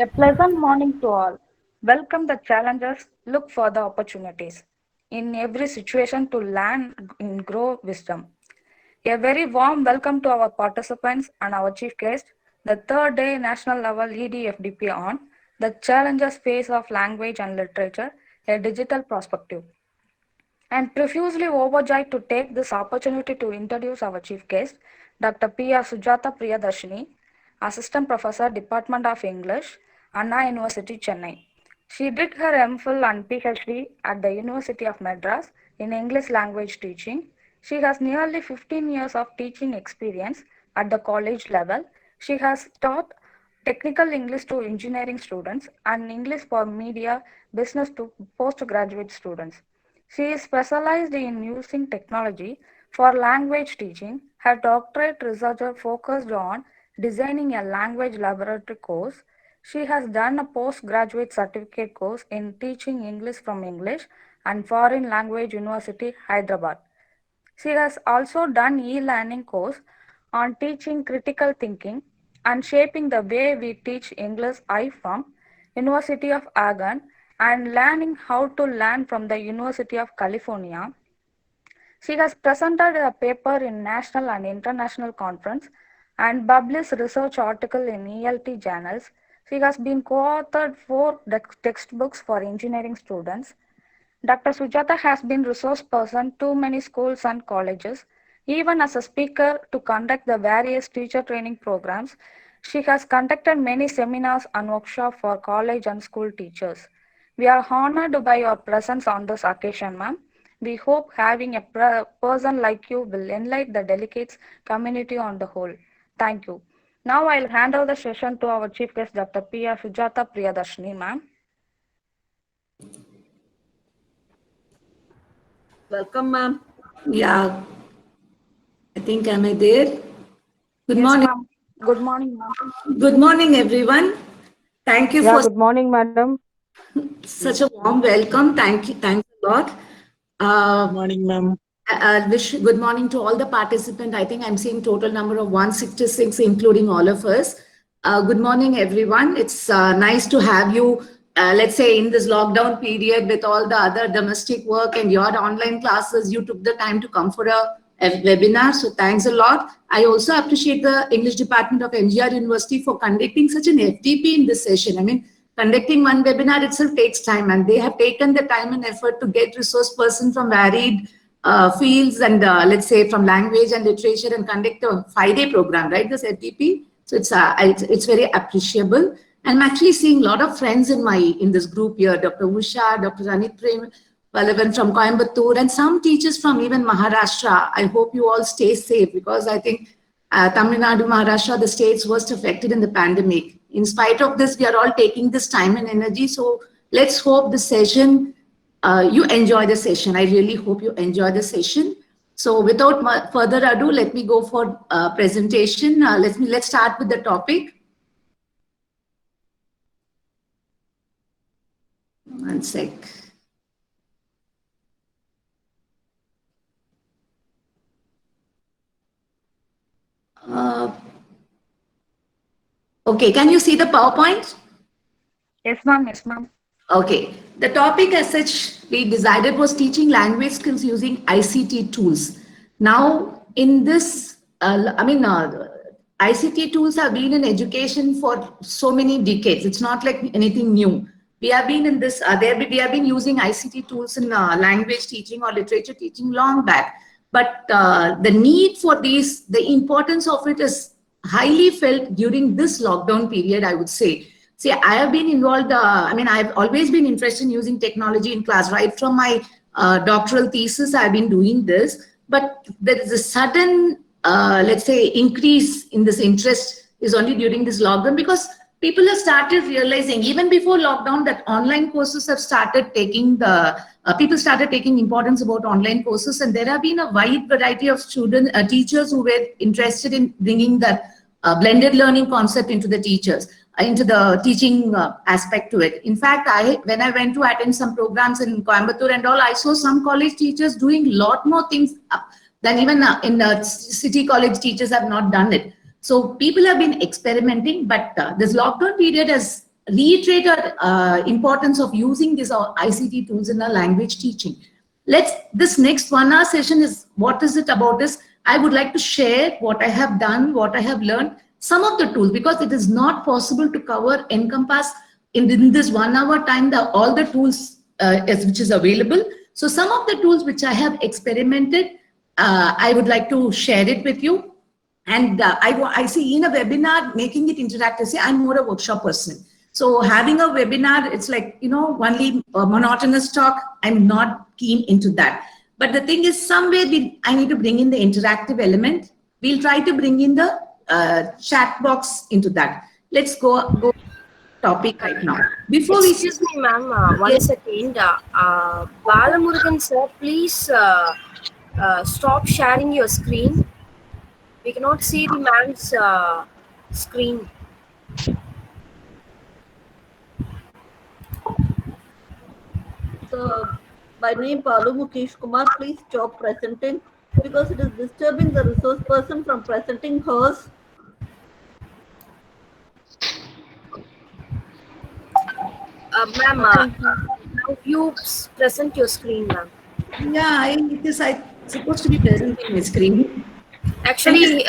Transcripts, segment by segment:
A pleasant morning to all. Welcome the challengers, look for the opportunities. In every situation to learn and grow wisdom. A very warm welcome to our participants and our chief guest, the third day national level EDFDP on the challenges phase of language and literature, a digital perspective. I am profusely overjoyed to take this opportunity to introduce our chief guest, Dr. P.R. Sujata Priyadarshini, Assistant Professor, Department of English, Anna University, Chennai. She did her MPhil and PhD at the University of Madras in English language teaching. She has nearly 15 years of teaching experience at the college level. She has taught technical English to engineering students and English for media business to postgraduate students. She is specialized in using technology for language teaching. Her doctorate research focused on designing a language laboratory course. She has done a postgraduate certificate course in teaching English from English and Foreign Language University, Hyderabad. She has also done e-learning course on teaching critical thinking and shaping the way we teach English I from University of Oregon and learning how to learn from the University of California. She has presented a paper in national and international conference and published research article in ELT journals. She has been co-authored 4 textbooks for engineering students. Dr. Sujata has been resource person to many schools and colleges, even as a speaker to conduct the various teacher training programs. She has conducted many seminars and workshops for college and school teachers. We are honored by your presence on this occasion, ma'am. We hope having a person like you will enlighten the delegates community on the whole. Thank you. Now I'll hand over the session to our chief guest, Dr. P.R. Sujata Priyadarshini, ma'am. Welcome, ma'am. Yeah, I think am I there? Good Yes, morning. ma'am. Good morning, ma'am. Good morning, everyone. Thank you Yeah, for good morning, madam. such a warm welcome. Thank you. Thanks a lot. Good morning, ma'am. I wish good morning to all the participants. I think I'm seeing total number of 166, including all of us. Good morning, everyone. It's nice to have you, let's say, in this lockdown period with all the other domestic work and your online classes. You took the time to come for a webinar. So thanks a lot. I also appreciate the English Department of NGR University for conducting such an FTP in this session. I mean, conducting one webinar itself takes time, and they have taken the time and effort to get resource person from varied fields and let's say from language and literature and conduct a 5-day program, right? This FTP. So it's very appreciable. And I'm actually seeing a lot of friends in this group here, Dr. Usha, Dr. Ranit Prem, Palavan from Coimbatore, and some teachers from even Maharashtra. I hope you all stay safe because I think Tamil Nadu, Maharashtra, the states worst affected in the pandemic. In spite of this, we are all taking this time and energy. So let's hope the session, you enjoy the session. I really hope you enjoy the session. So without further ado, let me go for presentation. Let's start with the topic. One sec. Okay, can you see the PowerPoint? Yes, ma'am. Yes, ma'am. Okay, the topic as such we decided was teaching language skills using ICT tools. Now, in this, ICT tools have been in education for so many decades. It's not like anything new. We have been in this, we have been using ICT tools in language teaching or literature teaching long back. But the need for these, the importance of it is highly felt during this lockdown period, I would say. See, I have been involved, I've always been interested in using technology in class. Right from my doctoral thesis, I've been doing this. But there is a sudden, let's say, increase in this interest is only during this lockdown because people have started realizing, even before lockdown, that online courses have started taking people started taking importance about online courses. And there have been a wide variety of teachers who were interested in bringing that blended learning concept into the teaching aspect to it. In fact, when I went to attend some programs in Coimbatore and all, I saw some college teachers doing a lot more things than even in the city college teachers have not done it. So people have been experimenting, but this lockdown period has reiterate our importance of using these ICT tools in our language teaching. This next 1 hour session is, what is it about is, I would like to share what I have done, what I have learned, some of the tools, because it is not possible to encompass in this 1 hour time, all the tools which is available. So some of the tools which I have experimented, I would like to share it with you. And I see in a webinar, making it interactive. See, I'm more a workshop person. So having a webinar, it's like, only monotonous talk. I'm not keen into that. But the thing is, somewhere I need to bring in the interactive element. We'll try to bring in the chat box into that. Let's go topic right now. Before Excuse me, ma'am. One second. Balamurugan sir, please stop sharing your screen. We cannot see the man's screen. So, by name Balu Mukesh Kumar, please stop presenting because it is disturbing the resource person from presenting hers. Ma'am, now you present your screen, ma'am. Yeah, it is supposed to be present in my screen. Actually,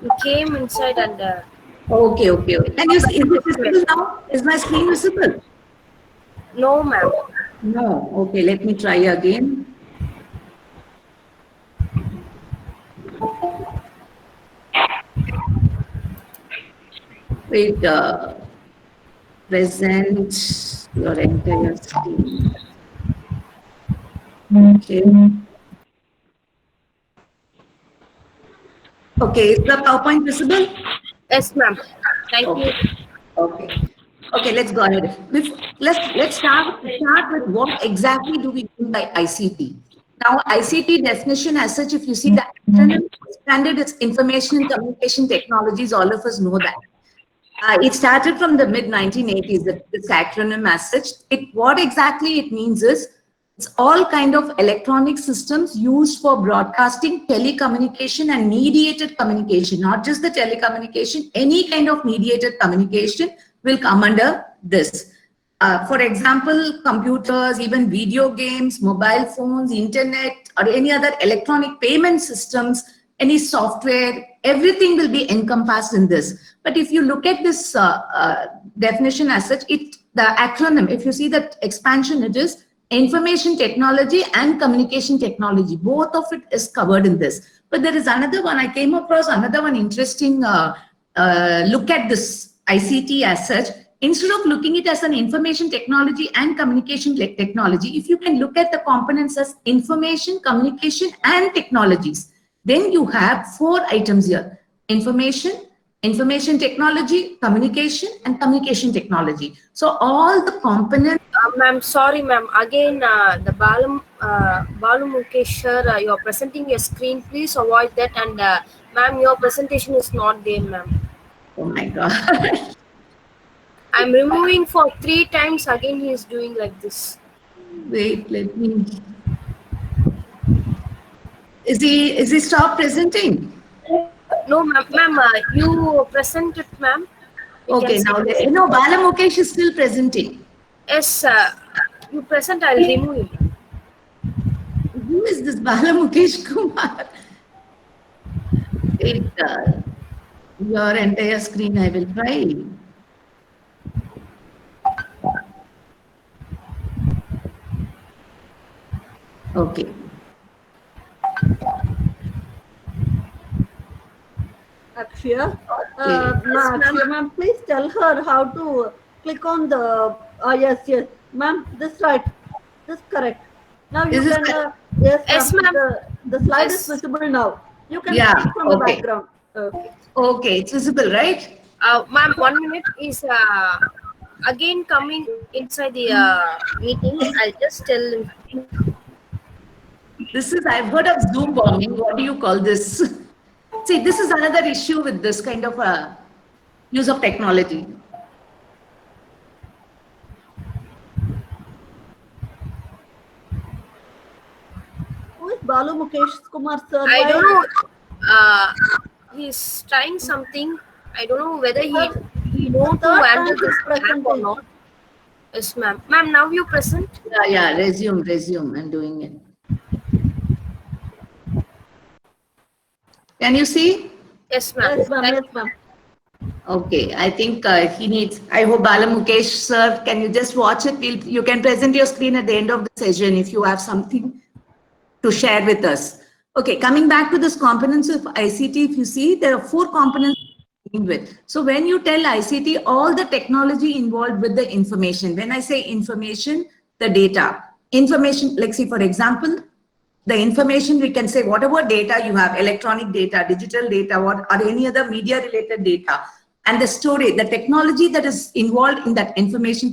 you came inside and. Okay. And is it visible now? Is my screen visible? No, ma'am. No. Okay, let me try again. Wait, present your entire screen. Okay. Okay, is the PowerPoint visible? Yes, ma'am. Thank you. Okay, let's go ahead. Let's start with what exactly do we mean by ICT. Now, ICT definition as such, if you see the acronym, standard, it's information and communication technologies. All of us know that. It started from the mid-1980s, this acronym as such. What exactly it means is, it's all kind of electronic systems used for broadcasting, telecommunication, and mediated communication. Not just the telecommunication, any kind of mediated communication will come under this. For example, computers, even video games, mobile phones, internet, or any other electronic payment systems, any software, everything will be encompassed in this. But if you look at this definition as such, the acronym, if you see that expansion, it is information technology and communication technology. Both of it is covered in this. But there is another one, I came across another one interesting look at this ICT as such. Instead of looking it as an information technology and communication technology, if you can look at the components as information, communication, and technologies, then you have 4 items here: information technology, communication, and communication technology. So all the components. Ma'am, sorry, ma'am. Again, the Balu Mukesh sir, you are presenting your screen. Please avoid that. And ma'am, your presentation is not there, ma'am. Oh my God. I'm removing for 3 times. Again, he is doing like this. Wait, let me. Is he stop presenting? No, ma'am. You present it, ma'am. Okay, now no, Bala Mukesh is still presenting. Yes, you present. I'll remove it. Who is this Bala Mukesh Kumar? Wait, your entire screen I will try. Okay. Akshaya, ma'am, please tell her how to click on the. Yes, ma'am. This right. This correct. Now you can. Yes, ma'am. The slide is visible now. You can see from the background. Okay, it's visible, right? Ma'am, 1 minute is again coming inside the meeting. I'll just tell him. I've heard of Zoom bombing. What do you call this? See, this is another issue with this kind of use of technology. Who is Balu Mukesh Kumar sir? I don't know. He's trying something. I don't know whether he we know to Third handle time this is present app or tense. not? Yes, ma'am. Ma'am, now you present? Yeah, resume. I'm doing it. Can you see? Yes, ma'am. Yes, ma'am. Yes, ma'am. Okay, I think he needs, I hope Bala Mukesh sir, can you just watch it? You can present your screen at the end of the session if you have something to share with us. Okay, coming back to this components of ICT, if you see, there are 4 components to begin with. So when you tell ICT, all the technology involved with the information. When I say information, the data. Information, like say for example, the information we can say whatever data you have, electronic data, digital data, or any other media related data, and the storage, the technology that is involved in that information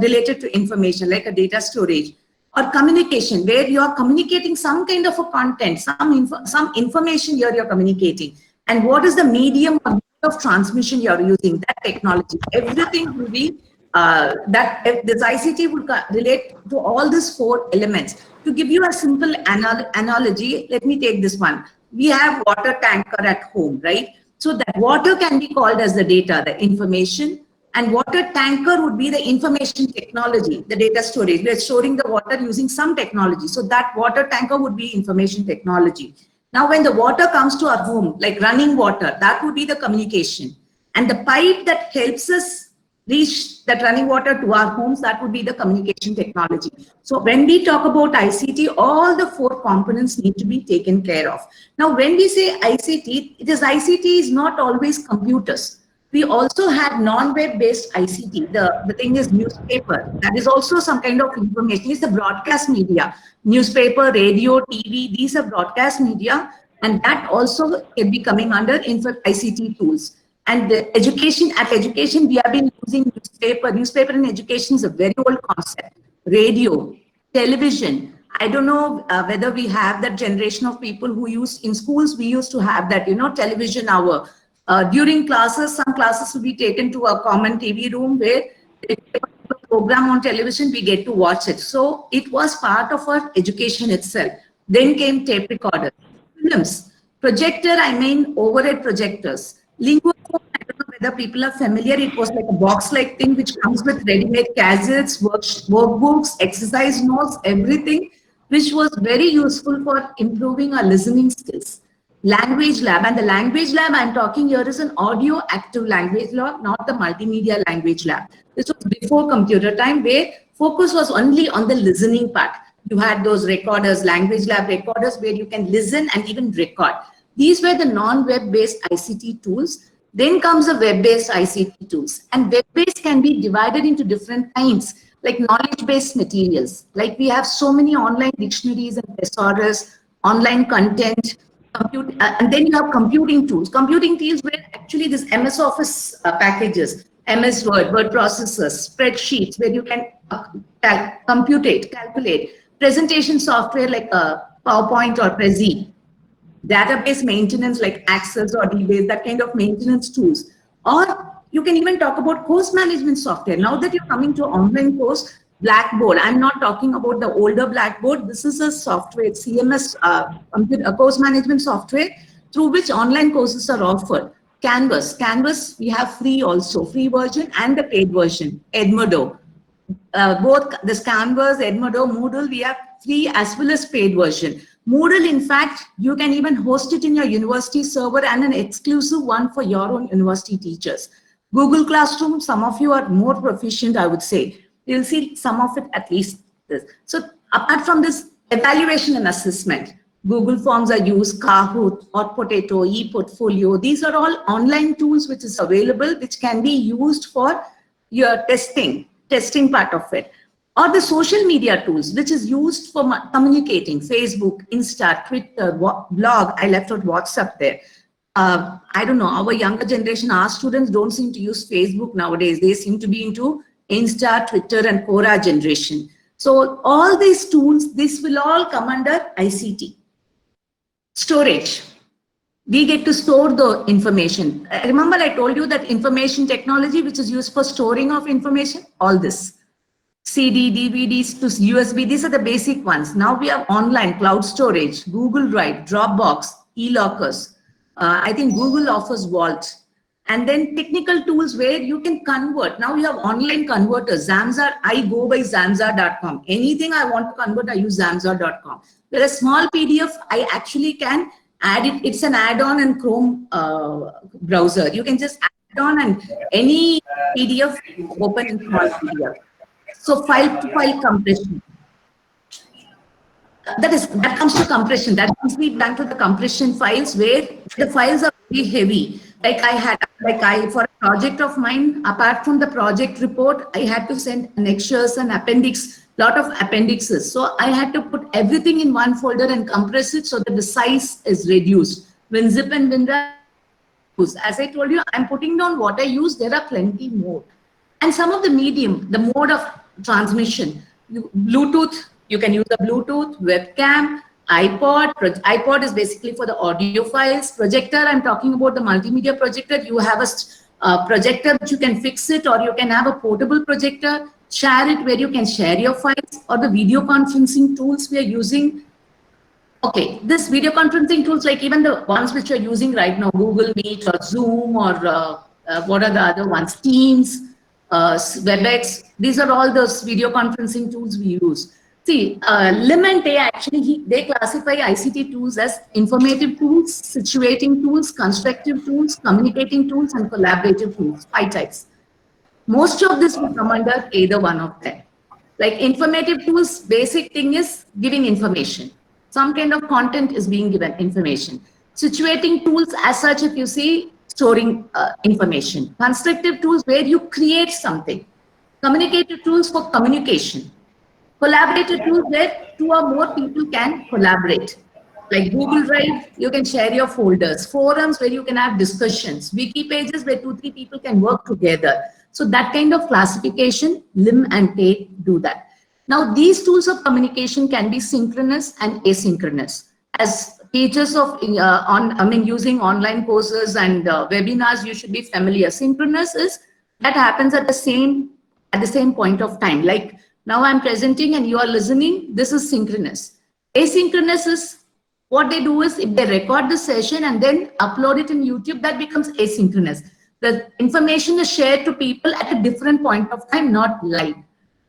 related to information, like a data storage, or communication, where you are communicating some kind of a content, some information here you're communicating, and what is the medium of transmission you're using, that technology, everything will be that this ICT would relate to all these 4 elements. To give you a simple analogy, let me take this one. We have water tanker at home, right? So that water can be called as the data, the information, and water tanker would be the information technology, the data storage. We are storing the water using some technology. So that water tanker would be information technology. Now, when the water comes to our home, like running water, that would be the communication. And the pipe that helps us reach that running water to our homes, that would be the communication technology. So when we talk about ICT, all the 4 components need to be taken care of. Now, when we say ICT, ICT is not always computers. We also have non-web based ICT. The thing is newspaper. That is also some kind of information. It's the broadcast media. Newspaper, radio, TV, these are broadcast media. And that also can be coming under ICT tools. And the education, we have been using newspaper. Newspaper in education is a very old concept. Radio, television. I don't know whether we have that generation of people who used, in schools, we used to have that, television hour. During classes, some classes will be taken to a common TV room where if they put a program on television, we get to watch it. So it was part of our education itself. Then came tape recorder, films, projector, overhead projectors. Linguaphone, I don't know whether people are familiar. It was like a box-like thing which comes with ready-made gadgets, workbooks, exercise notes, everything, which was very useful for improving our listening skills. Language lab, and the language lab I'm talking here is an audio active language lab, not the multimedia language lab. This was before computer time, where focus was only on the listening part. You had those recorders, language lab recorders, where you can listen and even record. These were the non-web based ICT tools. Then comes the web-based ICT tools. And web-based can be divided into different kinds, like knowledge-based materials. Like we have so many online dictionaries and thesaurus, online content, and then you have computing tools. Computing tools were actually this MS Office packages, MS Word processors, spreadsheets, where you can calculate. Presentation software like PowerPoint or Prezi. Database maintenance like Access or DBase, that kind of maintenance tools. Or you can even talk about course management software. Now that you're coming to online course, Blackboard, I'm not talking about the older Blackboard. This is a software, CMS, a course management software through which online courses are offered. Canvas, we have free also, free version and the paid version. Edmodo, both this Canvas, Edmodo, Moodle, we have free as well as paid version. Moodle, in fact, you can even host it in your university server and an exclusive one for your own university teachers. Google Classroom, some of you are more proficient, I would say. You'll see some of it at least. So apart from this evaluation and assessment, Google Forms are used, Kahoot, Hot Potato, ePortfolio. These are all online tools which is available, which can be used for your testing part of it. Or the social media tools, which is used for communicating, Facebook, Insta, Twitter, blog. I left out WhatsApp there. I don't know, our younger generation, our students don't seem to use Facebook nowadays. They seem to be into Insta, Twitter, and Quora generation. So all these tools, this will all come under ICT. Storage. We get to store the information. Remember I told you that information technology, which is used for storing of information, all this. CD, DVDs to USB, these are the basic ones. Now we have online cloud storage, Google Drive, Dropbox, e-lockers. I think Google offers Vault. And then technical tools where you can convert. Now you have online converters. Zamza, I go by Zamza.com. Anything I want to convert, I use Zamza.com. With a small PDF, I actually can add it. It's an add-on in Chrome browser. You can just add on and any PDF open in small PDF. So file to file compression. That comes to compression. That must be done to the compression files where the files are very heavy. For a project of mine, apart from the project report, I had to send annexures and lot of appendixes. So I had to put everything in one folder and compress it so that the size is reduced. WinZip and WinRAR, as I told you, I'm putting down what I use. There are plenty more. And some of the the mode of transmission, Bluetooth, you can use a Bluetooth, webcam, iPod. iPod is basically for the audio files. Projector, I'm talking about the multimedia projector. You have a projector that you can fix it, or you can have a portable projector, share it where you can share your files, or the video conferencing tools we are using. Okay, this video conferencing tools, like even the ones which you're using right now, Google Meet or Zoom, or what are the other ones, Teams, WebEx, these are all those video conferencing tools we use. See, LIM and TE actually, they classify ICT tools as informative tools, situating tools, constructive tools, communicating tools, and collaborative tools, 5 types. Most of this will come under either one of them. Like informative tools, basic thing is giving information. Some kind of content is being given information. Situating tools as such, if you see, storing information. Constructive tools where you create something. Communicative tools for communication. Collaborative tools where 2 or more people can collaborate. Like Google Drive, you can share your folders. Forums where you can have discussions. Wiki pages where 2-3 people can work together. So that kind of classification, LIM and TE do that. Now these tools of communication can be synchronous and asynchronous. As teachers of using online courses and webinars, you should be familiar. Synchronous is that happens at the same point of time. Like now I'm presenting and you are listening, this is synchronous. Asynchronous is what they do is if they record the session and then upload it in YouTube, that becomes asynchronous. The information is shared to people at a different point of time, not live.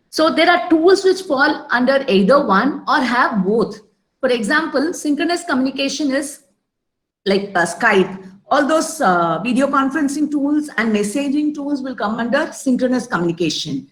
So there are tools which fall under either one or have both. For example, synchronous communication is like Skype. All those video conferencing tools and messaging tools will come under synchronous communication.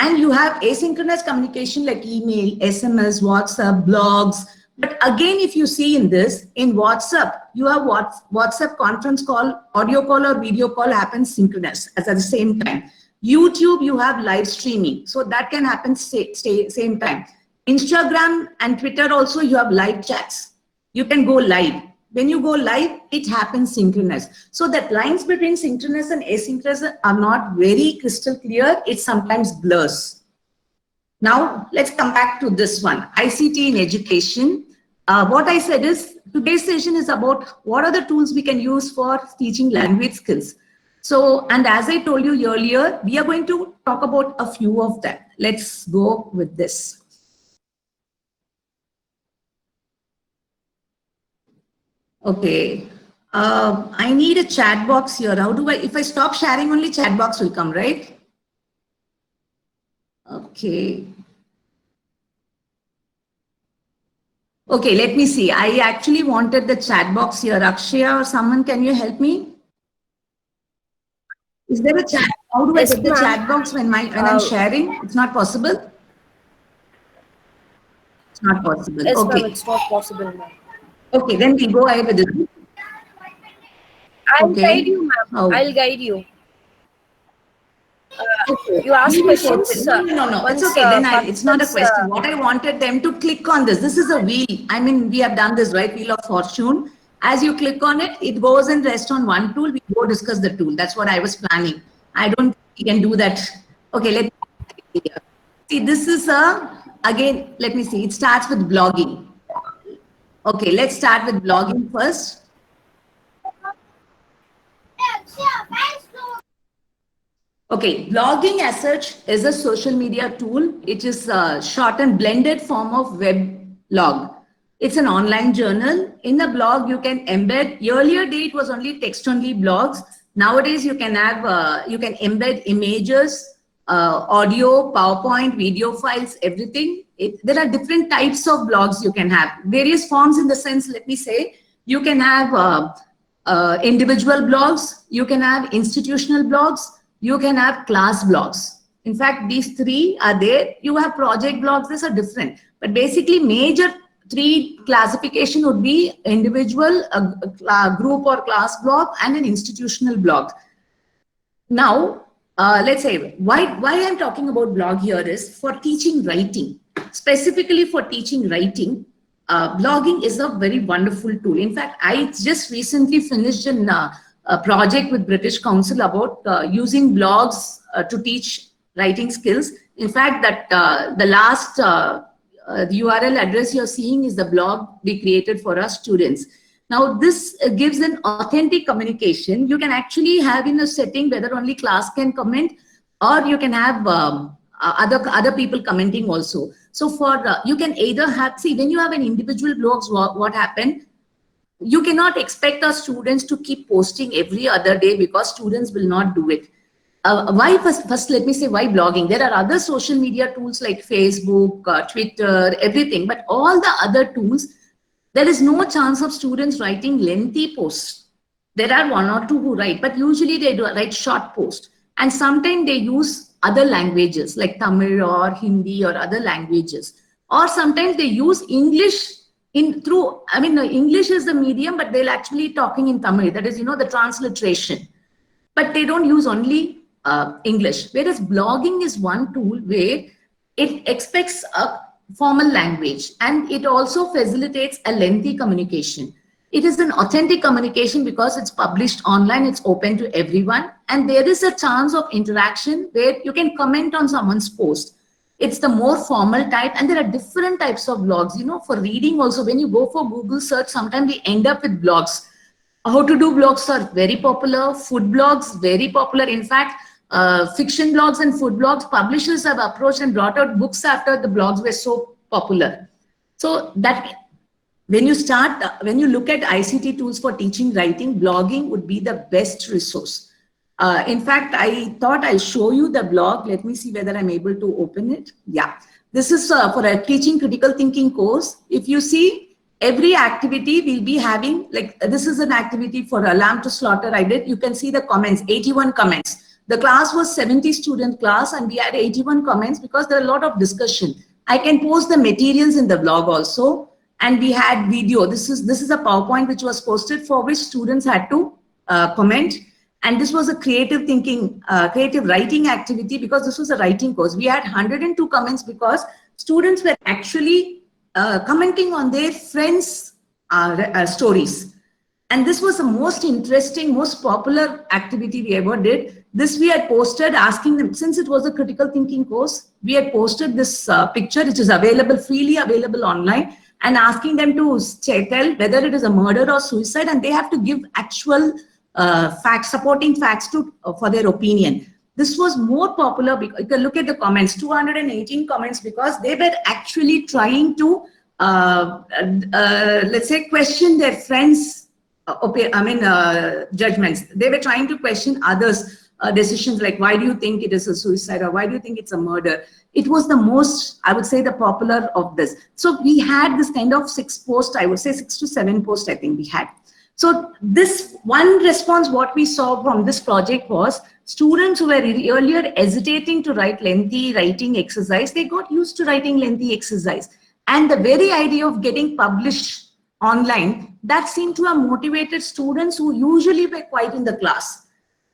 And you have asynchronous communication like email, SMS, WhatsApp, blogs. But again, if you see in this, in WhatsApp, you have WhatsApp conference call, audio call or video call happens synchronous at the same time. YouTube, you have live streaming. So that can happen same time. Instagram and Twitter also, you have live chats. You can go live. When you go live, it happens synchronous. So that lines between synchronous and asynchronous are not very crystal clear. It sometimes blurs. Now, let's come back to this one, ICT in education. What I said is, today's session is about what are the tools we can use for teaching language skills. So, and as I told you earlier, we are going to talk about a few of them. Let's go with this. Okay, I need a chat box here. How do I, if I stop sharing, only chat box will come, right? Okay. Okay, let me see. I actually wanted the chat box here. Akshaya or someone, can you help me? Is there a chat? How do I get the chat box when I'm sharing? It's not possible? It's not possible. Yes, okay. ma'am, it's not possible, ma'am. Okay, then we go ahead with it. I'll guide you, ma'am. How? I'll guide you. Okay. You ask questions. No. It's okay. Then it's not a question. What I wanted them to click on this. This is a wheel. I mean, we have done this, right? Wheel of Fortune. As you click on it, it goes and rests on one tool. We go discuss the tool. That's what I was planning. I don't think we can do that. Okay, let me see. This is again, let me see. It starts with blogging. Okay, let's start with blogging first. Okay, blogging as such is a social media tool. It is a short and blended form of web blog. It's an online journal. In a blog, you can embed. Earlier day, it was only text-only blogs. Nowadays, you can have, you can embed images, audio, PowerPoint, video files, everything. There are different types of blogs you can have. Various forms in the sense, let me say, you can have individual blogs, you can have institutional blogs, you can have class blogs. In fact, these three are there. You have project blogs, these are different. But basically, major three classification would be individual, a group or class blog, and an institutional blog. Now, let's say why I'm talking about blog here is for teaching writing. Specifically for teaching writing, blogging is a very wonderful tool. In fact, I just recently finished a project with British Council about using blogs to teach writing skills. In fact, that the last the URL address you're seeing is the blog we created for our students. Now, this gives an authentic communication. You can actually have in a setting whether only class can comment, or you can have other people commenting also. So for you can either have, see, when you have an individual blogs, what happened? You cannot expect our students to keep posting every other day because students will not do it. Why first let me say why blogging. There are other social media tools like Facebook, Twitter, everything, but all the other tools, there is no chance of students writing lengthy posts. There are one or two who write, but usually they do write short posts, and sometimes they use other languages like Tamil or Hindi or other languages, or sometimes they use English English is the medium, but they're actually talking in Tamil. That is, the transliteration, but they don't use only English. Whereas blogging is one tool where it expects a formal language and it also facilitates a lengthy communication. It is an authentic communication because it's published online, it's open to everyone, and there is a chance of interaction where you can comment on someone's post. It's the more formal type, and there are different types of blogs. For reading also, when you go for Google search, sometimes we end up with blogs. How to do blogs are very popular. Food blogs, very popular. In fact, fiction blogs and food blogs, publishers have approached and brought out books after the blogs were so popular. So that when you look at ICT tools for teaching writing, blogging would be the best resource. In fact, I thought I'll show you the blog. Let me see whether I'm able to open it. Yeah, this is for a teaching critical thinking course. If you see, every activity we'll be having, like this is an activity for a lamb to slaughter I did. You can see the comments, 81 comments. The class was 70 student class and we had 81 comments because there are a lot of discussion. I can post the materials in the blog also, and we had video. This is a PowerPoint which was posted for which students had to comment. And this was a creative thinking, creative writing activity because this was a writing course. We had 102 comments because students were actually commenting on their friends' stories. And this was the most interesting, most popular activity we ever did. This we had posted asking them, since it was a critical thinking course, we had posted this picture which is available, freely available online, and asking them to tell whether it is a murder or suicide, and they have to give actual facts, supporting facts for their opinion. This was more popular because you can look at the comments, 218 comments, because they were actually trying to, let's say, question their friends' judgments. They were trying to question others' decisions, like why do you think it is a suicide or why do you think it's a murder? It was the most, I would say, the popular of this. So we had this kind of 6 posts, I would say 6 to 7 posts I think we had. So this one response, what we saw from this project was students who were earlier hesitating to write lengthy writing exercise, they got used to writing lengthy exercise. And the very idea of getting published online, that seemed to have motivated students who usually were quiet in the class.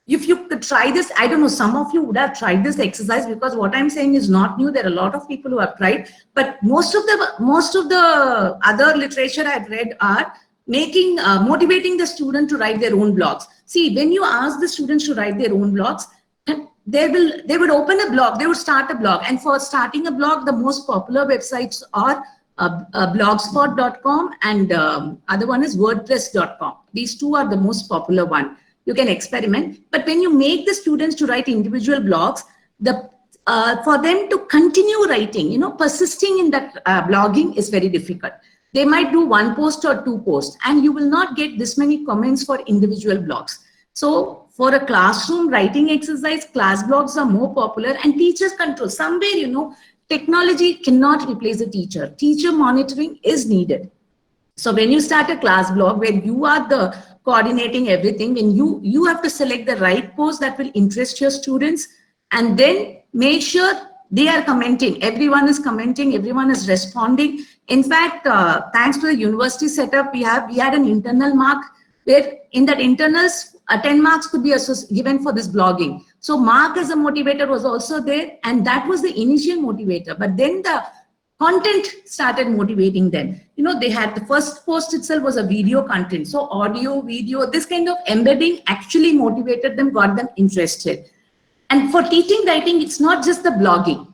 If you could try this, I don't know, some of you would have tried this exercise because what I'm saying is not new. There are a lot of people who have tried, but most of the other literature I've read are motivating the student to write their own blogs. See, when you ask the students to write their own blogs, they would open a blog, they would start a blog. And for starting a blog, the most popular websites are blogspot.com and other one is wordpress.com. These two are the most popular one. You can experiment, but when you make the students to write individual blogs, for them to continue writing, persisting in that blogging is very difficult. They might do 1 post or 2 posts, and you will not get this many comments for individual blogs. So for a classroom writing exercise, class blogs are more popular and teachers control. Somewhere, technology cannot replace a teacher. Teacher monitoring is needed. So when you start a class blog where you are the coordinating everything, when you have to select the right post that will interest your students, and then make sure they are commenting. Everyone is commenting, everyone is responding. In fact, thanks to the university setup, we had an internal mark where in that internals, 10 marks could be given for this blogging. So mark as a motivator was also there, and that was the initial motivator. But then the content started motivating them. They had the first post itself was a video content. So audio, video, this kind of embedding actually motivated them, got them interested. And for teaching writing, it's not just the blogging.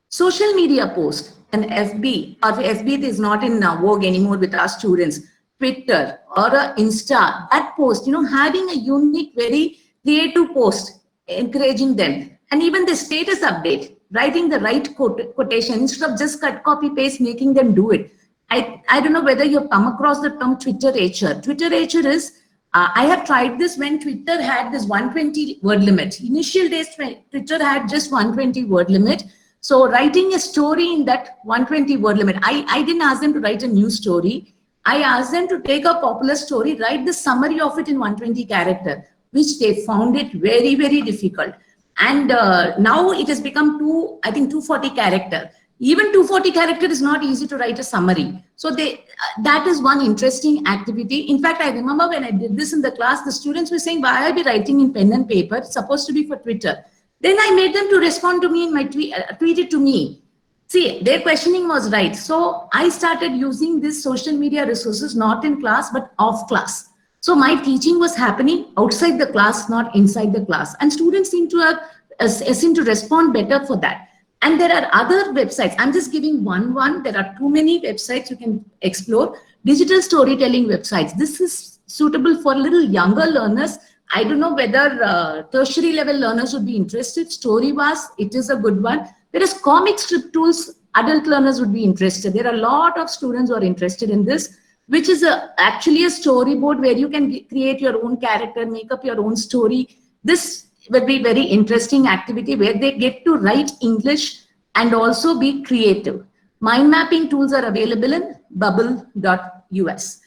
Social media post, an FB, or FB is not in vogue anymore with our students. Twitter or Insta, that post, having a unique, very creative post, encouraging them. And even the status update, writing the right quotation instead of just cut, copy, paste, making them do it. I don't know whether you've come across the term Twitterature. Twitterature is, I have tried this when Twitter had this 120 word limit. Initial days, Twitter had just 120 word limit. So writing a story in that 120 word limit, I didn't ask them to write a new story. I asked them to take a popular story, write the summary of it in 120 character, which they found it very, very difficult. And now it has become 240 character. Even 240 character is not easy to write a summary. So that is one interesting activity. In fact, I remember when I did this in the class, the students were saying, why I'll be writing in pen and paper? It's supposed to be for Twitter. Then I made them to respond to me in my tweet it to me. See, their questioning was right. So I started using these social media resources, not in class, but off class. So my teaching was happening outside the class, not inside the class. And students seem to respond better for that. And there are other websites. I'm just giving one. There are too many websites you can explore. Digital storytelling websites. This is suitable for little younger learners. I don't know whether tertiary level learners would be interested. Storyverse, it is a good one. There is comic strip tools, adult learners would be interested. There are a lot of students who are interested in this, which is actually a storyboard where you can create your own character, make up your own story. This will be very interesting activity where they get to write English and also be creative. Mind mapping tools are available in bubble.us.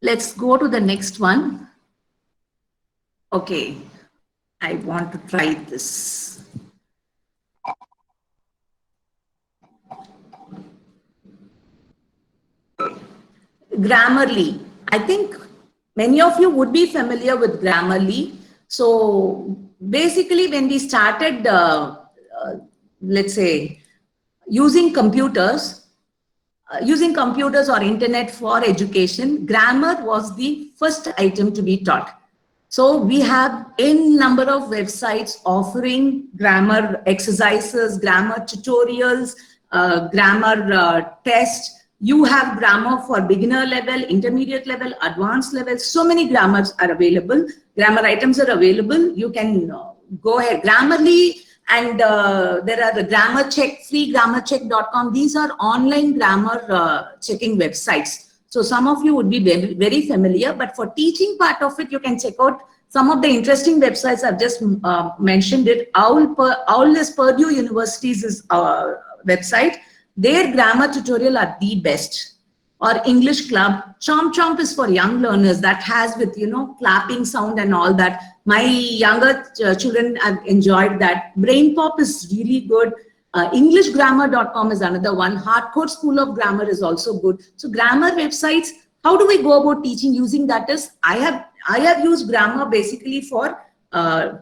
Let's go to the next one. Okay, I want to try this. Grammarly. I think many of you would be familiar with Grammarly. So basically, when we started, let's say, using computers or internet for education, grammar was the first item to be taught. So we have a number of websites offering grammar exercises, grammar tutorials, grammar tests. You have grammar for beginner level, intermediate level, advanced level. So many grammars are available. Grammar items are available. You can go ahead. Grammarly, and there are the grammar check, freegrammarcheck.com. These are online grammar checking websites. So some of you would be very, very familiar, but for teaching part of it, you can check out some of the interesting websites. I've just mentioned it. OWL is Purdue University's website. Their grammar tutorial are the best. Or English Club. Chomp Chomp is for young learners, that has with, clapping sound and all that. My younger children have enjoyed that. Brain Pop is really good. EnglishGrammar.com is another one. Hardcore School of Grammar is also good. So grammar websites, how do we go about teaching using that is, I have used grammar basically for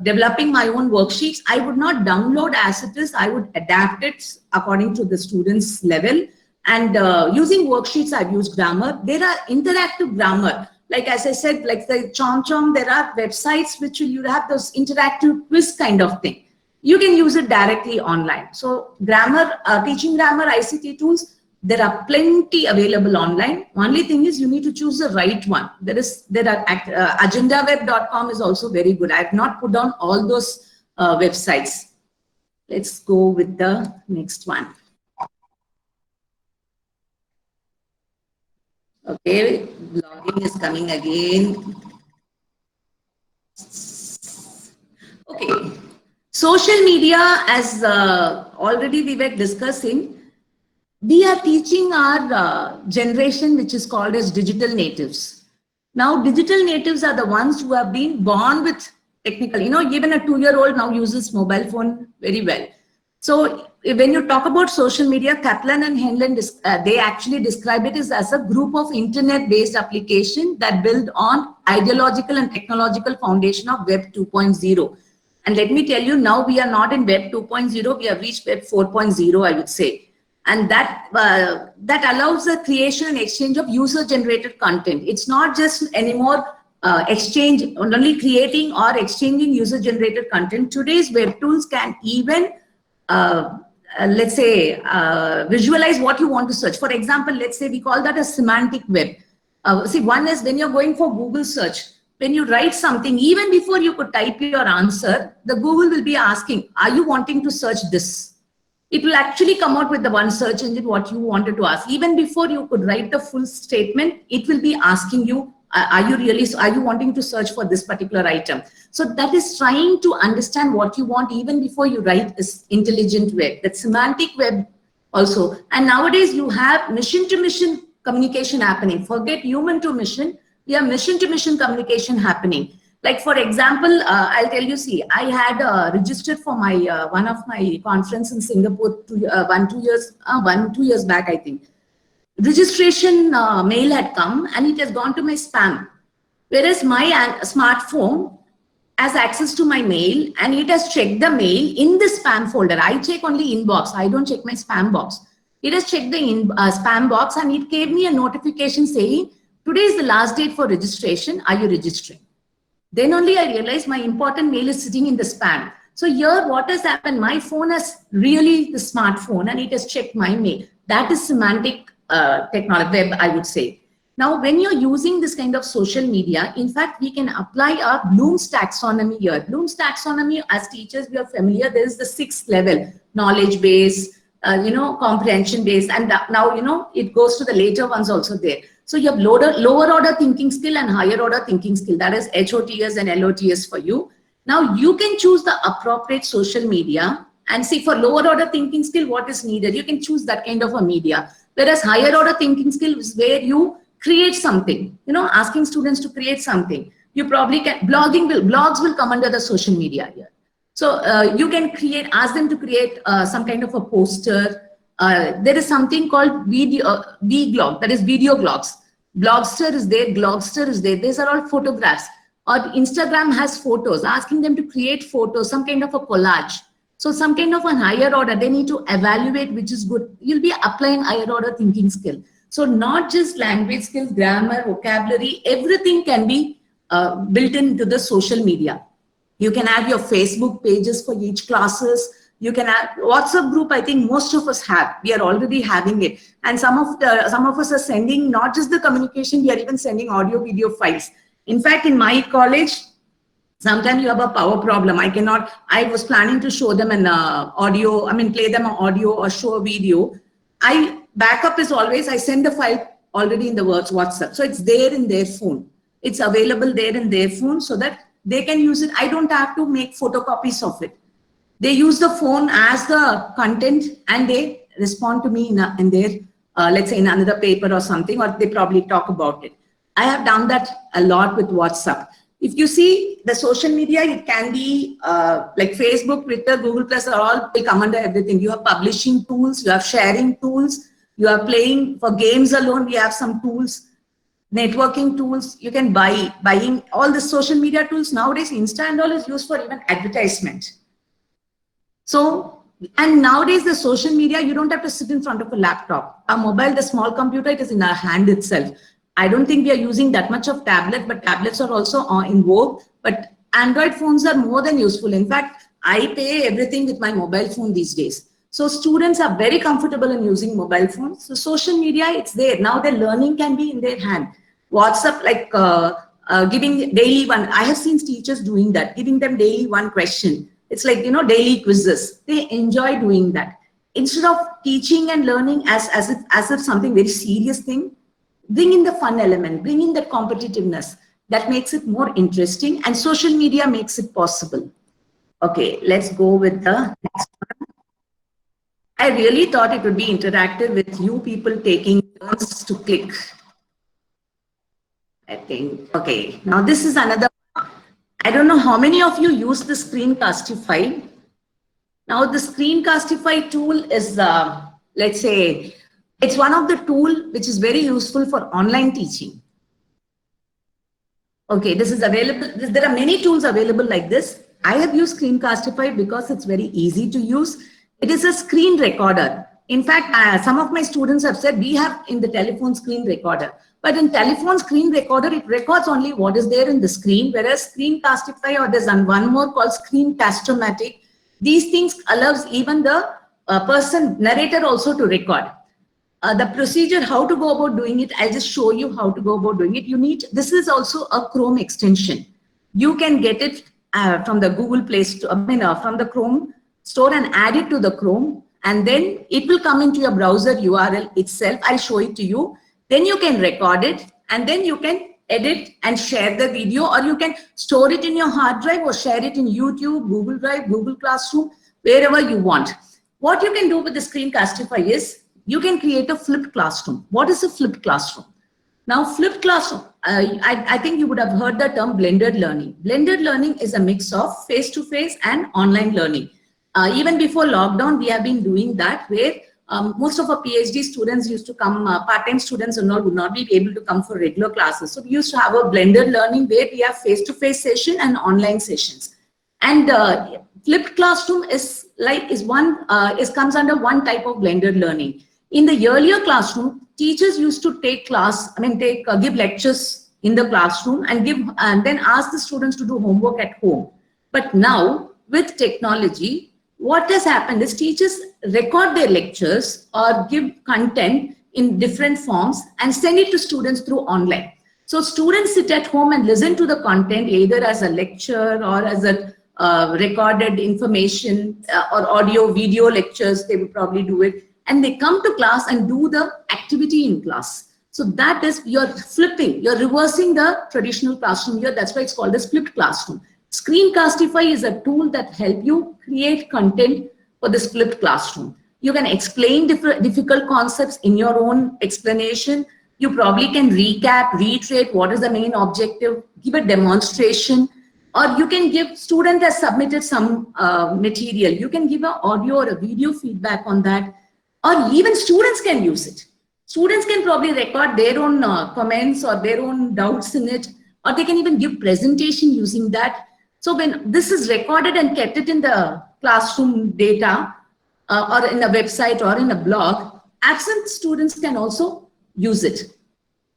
developing my own worksheets. I would not download as it is. I would adapt it according to the student's level. And using worksheets, I've used grammar. There are interactive grammar. Like as I said, like the Chomp Chomp, there are websites which you have those interactive quiz kind of thing. You can use it directly online. So grammar, teaching grammar ICT tools, there are plenty available online. Only thing is you need to choose the right one. There are agendaweb.com is also very good. I have not put down all those websites. Let's go with the next one. Okay, blogging is coming again. Okay. Social media, as already we were discussing, we are teaching our generation, which is called as digital natives. Now, digital natives are the ones who have been born with technical, even a 2-year-old now uses mobile phone very well. So when you talk about social media, Kaplan and Henlon, they actually describe it as a group of internet-based application that build on ideological and technological foundation of Web 2.0. And let me tell you, now we are not in Web 2.0, we have reached Web 4.0, I would say. And that allows the creation and exchange of user-generated content. It's not just anymore only creating or exchanging user-generated content. Today's web tools can even let's say, visualize what you want to search. For example, let's say we call that a semantic web. See, one is when you're going for Google search, when you write something, even before you could type your answer, the Google will be asking, are you wanting to search this? It will actually come out with the one search engine what you wanted to ask. Even before you could write the full statement, it will be asking you, are you wanting to search for this particular item? So that is trying to understand what you want even before you write this intelligent web, that semantic web also. And nowadays you have mission to mission communication happening. Forget human to mission, we have mission to mission communication happening. Like for example, I'll tell you, see, I had registered for my one of my conference in Singapore 2 years back, I think. Registration mail had come and it has gone to my spam. Whereas my smartphone has access to my mail and it has checked the mail in the spam folder. I check only inbox. I don't check my spam box. It has checked the spam box and it gave me a notification saying, today is the last date for registration. Are you registering? Then only I realized my important mail is sitting in the spam. So here what has happened? My phone has really the smartphone and it has checked my mail. That is semantic technology, web, I would say. Now, when you're using this kind of social media, in fact, we can apply our Bloom's taxonomy here. Bloom's taxonomy, as teachers, we are familiar. There is the 6th level, knowledge base, comprehension base, and now, it goes to the later ones also there. So you have lower order thinking skill and higher order thinking skill. That is HOTS and LOTS for you. Now you can choose the appropriate social media and see for lower order thinking skill, what is needed. You can choose that kind of a media. Whereas higher order thinking skill is where you create something, asking students to create something. You probably can, blogs will come under the social media here. So you can ask them to create some kind of a poster. There is something called vlog, that is video blogs. Blogster is there, Glogster is there. These are all photographs. Or Instagram has photos, asking them to create photos, some kind of a collage. So some kind of a higher order, they need to evaluate which is good. You'll be applying higher order thinking skill. So not just language skills, grammar, vocabulary, everything can be built into the social media. You can add your Facebook pages for each classes. You can add WhatsApp group. I think most of us have. We are already having it. And some of us are sending not just the communication, we are even sending audio, video files. In fact, in my college, sometimes you have a power problem. I was planning to show them an audio, play them an audio or show a video. Backup is always, I send the file already in the WhatsApp. So it's there in their phone. It's available there in their phone so that they can use it. I don't have to make photocopies of it. They use the phone as the content and they respond to me in their, let's say in another paper or something, or they probably talk about it. I have done that a lot with WhatsApp. If you see the social media, it can be like Facebook, Twitter, Google Plus are all will come under everything. You have publishing tools, you have sharing tools, you are playing for games alone. We have some tools, networking tools. You can buying all the social media tools nowadays. Insta and all is used for even advertisement. So, and nowadays the social media, you don't have to sit in front of a laptop. A mobile, the small computer, it is in our hand itself. I don't think we are using that much of tablet, but tablets are also in vogue. But Android phones are more than useful. In fact, I pay everything with my mobile phone these days. So students are very comfortable in using mobile phones. So social media, it's there. Now their learning can be in their hand. WhatsApp, like giving daily one. I have seen teachers doing that, giving them daily one question. It's like, daily quizzes. They enjoy doing that. Instead of teaching and learning as if something very serious thing, bring in the fun element, bring in the competitiveness. That makes it more interesting, and social media makes it possible. Okay, let's go with the next one. I really thought it would be interactive with you people taking turns to click. I think, okay, now this is another, I don't know how many of you use the Screencastify. Now the Screencastify tool is, let's say, it's one of the tool which is very useful for online teaching. Okay, this is available. There are many tools available like this. I have used Screencastify because it's very easy to use. It is a screen recorder. In fact, some of my students have said we have in the telephone screen recorder. But in telephone screen recorder, it records only what is there in the screen, whereas Screencastify, or there's one more called Screencast-O-Matic. These things allows even the narrator also to record. The procedure, how to go about doing it, I'll just show you how to go about doing it. This is also a Chrome extension. You can get it from the Google Play Store, from the Chrome store and add it to the Chrome, and then it will come into your browser URL itself. I'll show it to you. Then you can record it, and then you can edit and share the video, or you can store it in your hard drive or share it in YouTube, Google Drive, Google Classroom, wherever you want. What you can do with the Screencastify is you can create a flipped classroom. What is a flipped classroom? Now, flipped classroom, I think you would have heard the term blended learning. Blended learning is a mix of face-to-face and online learning. Even before lockdown, we have been doing that, where most of our PhD students used to come, part-time students and all would not be able to come for regular classes. So we used to have a blended learning where we have face-to-face session and online sessions. And flipped classroom comes under one type of blended learning. In the earlier classroom, teachers used to give lectures in the classroom and then ask the students to do homework at home. But now with technology, what has happened is teachers record their lectures or give content in different forms and send it to students through online. So students sit at home and listen to the content either as a lecture or as a recorded information or audio, video lectures, they will probably do it. And they come to class and do the activity in class. So that is, you're flipping, you're reversing the traditional classroom here. That's why it's called a flipped classroom. Screencastify is a tool that helps you create content for this flipped classroom. You can explain difficult concepts in your own explanation. You probably can recap, reiterate what is the main objective, give a demonstration, or you can give, student has submitted some material. You can give an audio or a video feedback on that, or even students can use it. Students can probably record their own comments or their own doubts in it, or they can even give presentation using that. So when this is recorded and kept it in the classroom data or in a website or in a blog, absent students can also use it.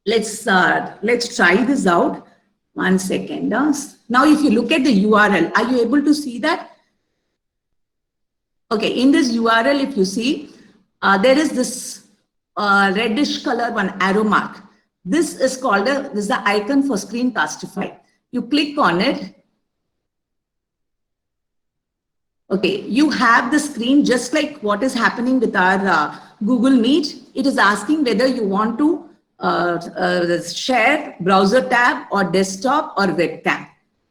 Let's try this out. 1 second. Now, if you look at the URL, are you able to see that? Okay, in this URL, if you see, there is this reddish color one arrow mark. This is called this is the icon for Screencastify. You click on it. Okay, you have the screen just like what is happening with our Google Meet. It is asking whether you want to share browser tab or desktop or webcam.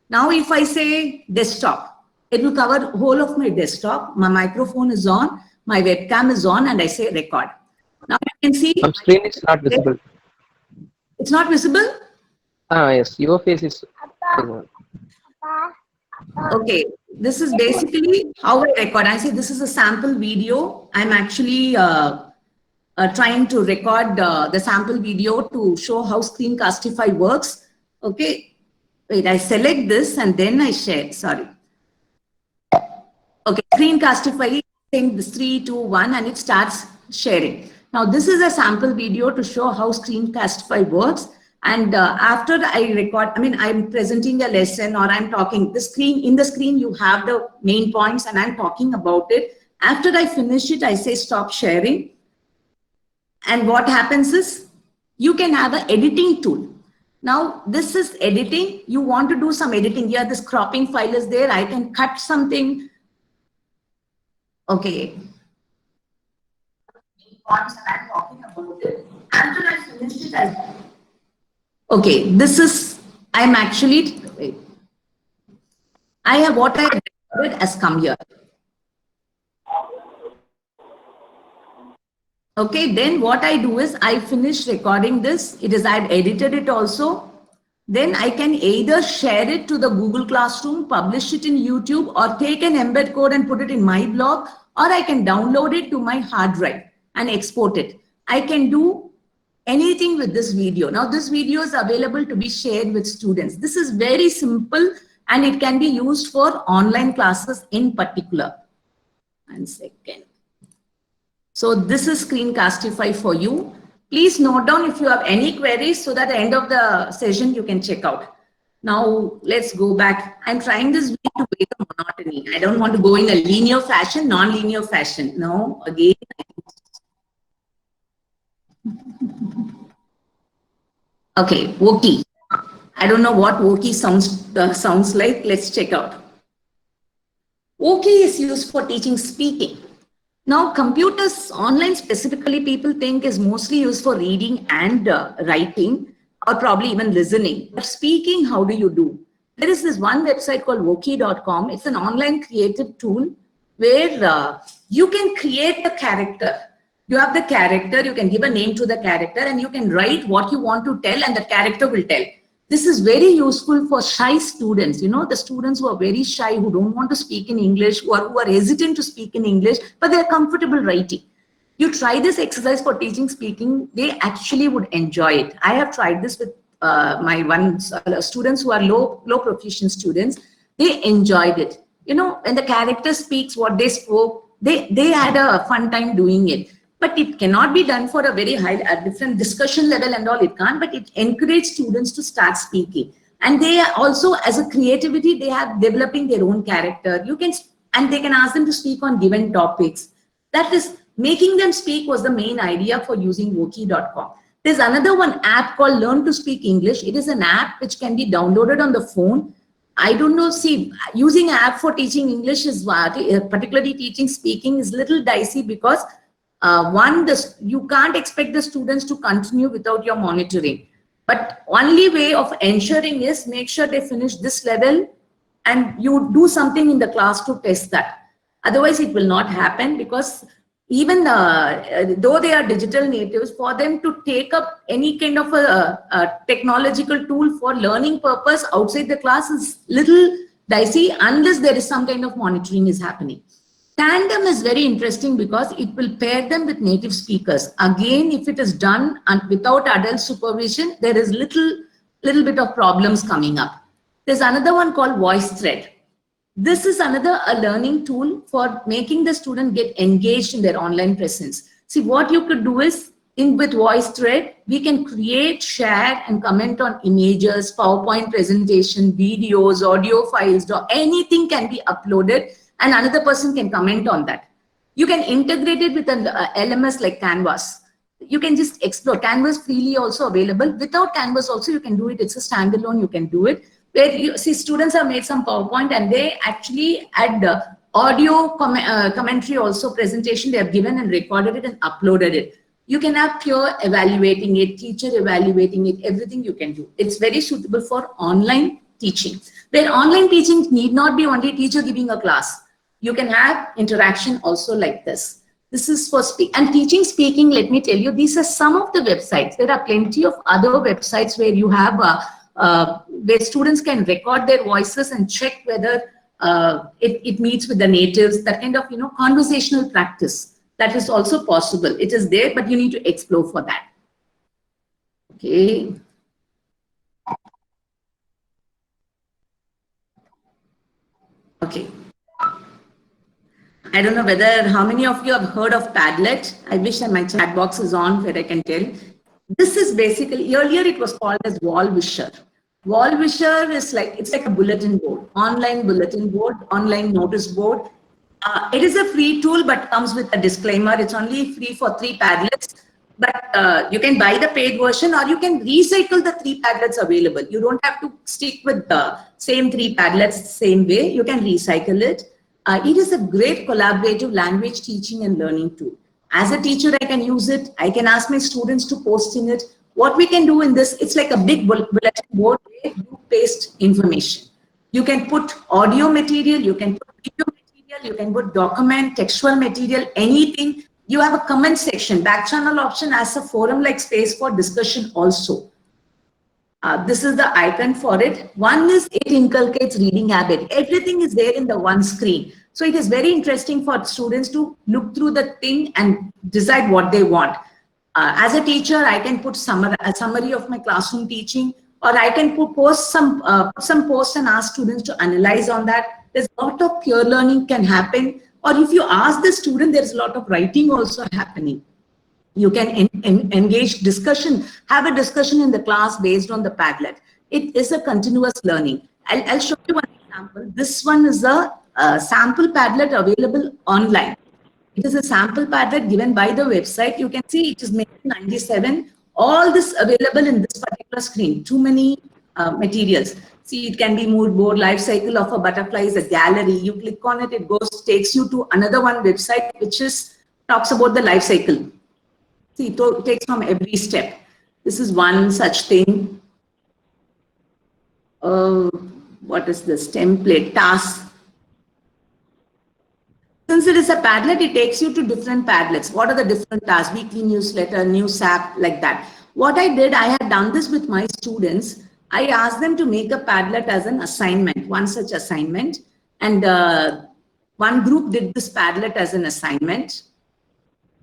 Now, if I say desktop, it will cover whole of my desktop. My microphone is on, my webcam is on, and I say record. Now you can see my screen is not visible. It's not visible? Yes, your face is visible. Okay, this is basically how I record. I say this is a sample video. I'm actually trying to record the sample video to show how Screencastify works. Okay, wait, I select this and then I share, sorry. Okay, Screencastify, saying this 3, 2, 1, and it starts sharing. Now, this is a sample video to show how Screencastify works. And after I record, I'm presenting a lesson or I'm talking, in the screen, you have the main points and I'm talking about it. After I finish it, I say stop sharing. And what happens is you can have an editing tool. Now, this is editing. You want to do some editing. Here, this cropping file is there. I can cut something. Okay. I'm talking about it. After I finish it, okay, this is, I'm actually, wait. I have what I recorded has come here. Okay, then what I do is I finish recording this. I've edited it also. Then I can either share it to the Google Classroom, publish it in YouTube, or take an embed code and put it in my blog, or I can download it to my hard drive and export it. I can do anything with this video. Now this video is available to be shared with students. This is very simple and it can be used for online classes in particular. 1 second. So this is Screencastify for you. Please note down if you have any queries so that at the end of the session you can check out. Now let's go back. I'm trying this video to break the monotony. I don't want to go in a linear fashion, non-linear fashion. No, again. Okay, Woki. I don't know what Woki sounds like. Let's check out. Woki is used for teaching speaking. Now, computers online specifically, people think is mostly used for reading and writing, or probably even listening. But speaking, how do you do? There is this one website called Woki.com. It's an online creative tool where you can create a character. You have the character, you can give a name to the character, and you can write what you want to tell, and the character will tell. This is very useful for shy students, you know, the students who are very shy, who don't want to speak in English, who are hesitant to speak in English, but they're comfortable writing. You try this exercise for teaching speaking, they actually would enjoy it. I have tried this with my students who are low proficient students. They enjoyed it. You know, when the character speaks what they spoke, they had a fun time doing it. But it cannot be done for a very high, different discussion level and all, it can't, but it encourages students to start speaking. And they also, as a creativity, they have developing their own character. And they can ask them to speak on given topics. That is, making them speak was the main idea for using Woki.com. There's another one app called Learn to Speak English. It is an app which can be downloaded on the phone. I don't know, see, using an app for teaching English is, particularly teaching speaking, is little dicey because you can't expect the students to continue without your monitoring. But only way of ensuring is make sure they finish this level and you do something in the class to test that. Otherwise, it will not happen because even though they are digital natives, for them to take up any kind of a technological tool for learning purpose outside the class is little dicey unless there is some kind of monitoring is happening. Tandem is very interesting because it will pair them with native speakers. Again, if it is done and without adult supervision, there is little bit of problems coming up. There's another one called VoiceThread. This is another learning tool for making the student get engaged in their online presence. See, what you could do is, with VoiceThread, we can create, share, and comment on images, PowerPoint presentation, videos, audio files, or anything can be uploaded. And another person can comment on that. You can integrate it with an LMS like Canvas. You can just explore. Canvas freely also available. Without Canvas also you can do it. It's a standalone, you can do it. Where you see students have made some PowerPoint and they actually add audio commentary also, presentation they have given and recorded it and uploaded it. You can have peer evaluating it, teacher evaluating it, everything you can do. It's very suitable for online teaching. Where online teaching need not be only teacher giving a class. You can have interaction also like this. This is for and teaching speaking. Let me tell you, these are some of the websites. There are plenty of other websites where you have where students can record their voices and check whether it meets with the natives. That kind of conversational practice that is also possible. It is there, but you need to explore for that. Okay. Okay. I don't know how many of you have heard of Padlet. I wish that my chat box is on where I can tell. This is basically, earlier it was called as Wallwisher. Wallwisher is it's like a bulletin board, online bulletin board, online notice board. It is a free tool, but comes with a disclaimer. It's only free for 3 Padlets, but you can buy the paid version or you can recycle the 3 Padlets available. You don't have to stick with the same 3 Padlets same way. You can recycle it. It is a great collaborative language teaching and learning tool. As a teacher, I can use it. I can ask my students to post in it. What we can do in this, it's like a big bulletin board where you paste information. You can put audio material, you can put video material, you can put document, textual material, anything. You have a comment section, back channel option as a forum-like space for discussion also. This is the icon for it. One is it inculcates reading habit. Everything is there in the one screen. So it is very interesting for students to look through the thing and decide what they want. As a teacher, I can put a summary of my classroom teaching, or I can post some posts and ask students to analyze on that. There's a lot of peer learning can happen. Or if you ask the student, there's a lot of writing also happening. You can engage discussion, have a discussion in the class based on the Padlet. It is a continuous learning. I'll show you one example. This one is a sample Padlet available online. It is a sample Padlet given by the website. You can see it is made in 97. All this available in this particular screen. Too many materials. See, it can be mood board, life cycle of a butterfly is a gallery. You click on it, it takes you to another one website, which talks about the life cycle. See, it takes from every step. This is one such thing. What is this? Template, task. Since it is a Padlet, it takes you to different Padlets. What are the different tasks? Weekly newsletter, news app, like that. What I did, I had done this with my students. I asked them to make a Padlet as an assignment, one such assignment. And one group did this Padlet as an assignment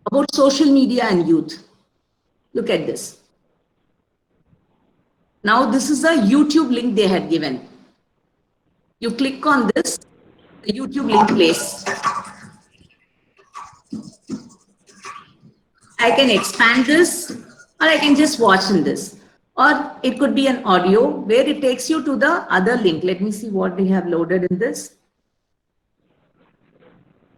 about social media and youth. Look at this. Now this is a YouTube link they had given. You click on this, the YouTube link plays. I can expand this, or I can just watch in this. Or it could be an audio where it takes you to the other link. Let me see what we have loaded in this.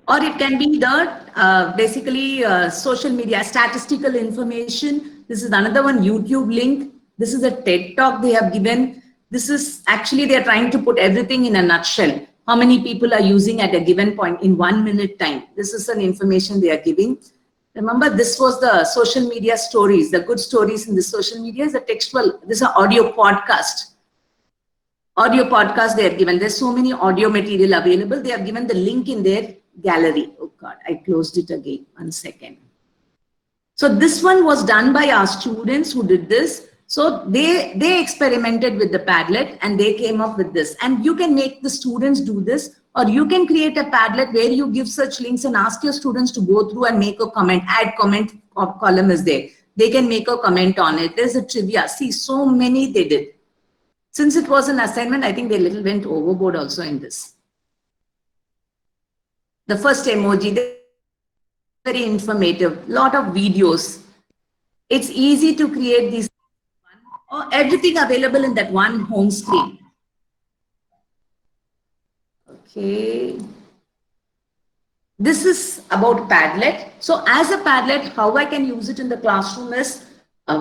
Or it can be the basically social media, statistical information. This is another one, YouTube link. This is a TED talk they have given. This is actually, they're trying to put everything in a nutshell. How many people are using at a given point in 1 minute time. This is an information they are giving. Remember, this was the social media stories, the good stories in the social media is the textual, this is an audio podcast. Audio podcast they have given. There's so many audio material available. They have given the link in their gallery. Oh God, I closed it again. 1 second. So this one was done by our students who did this. So they experimented with the Padlet and they came up with this. And you can make the students do this, or you can create a Padlet where you give such links and ask your students to go through and make a comment. Add comment column is there. They can make a comment on it. There's a trivia. See, so many they did. Since it was an assignment, I think they little went overboard also in this. The first emoji, very informative, lot of videos. It's easy to create these, everything available in that one home screen. Okay. This is about Padlet. So as a Padlet, how I can use it in the classroom is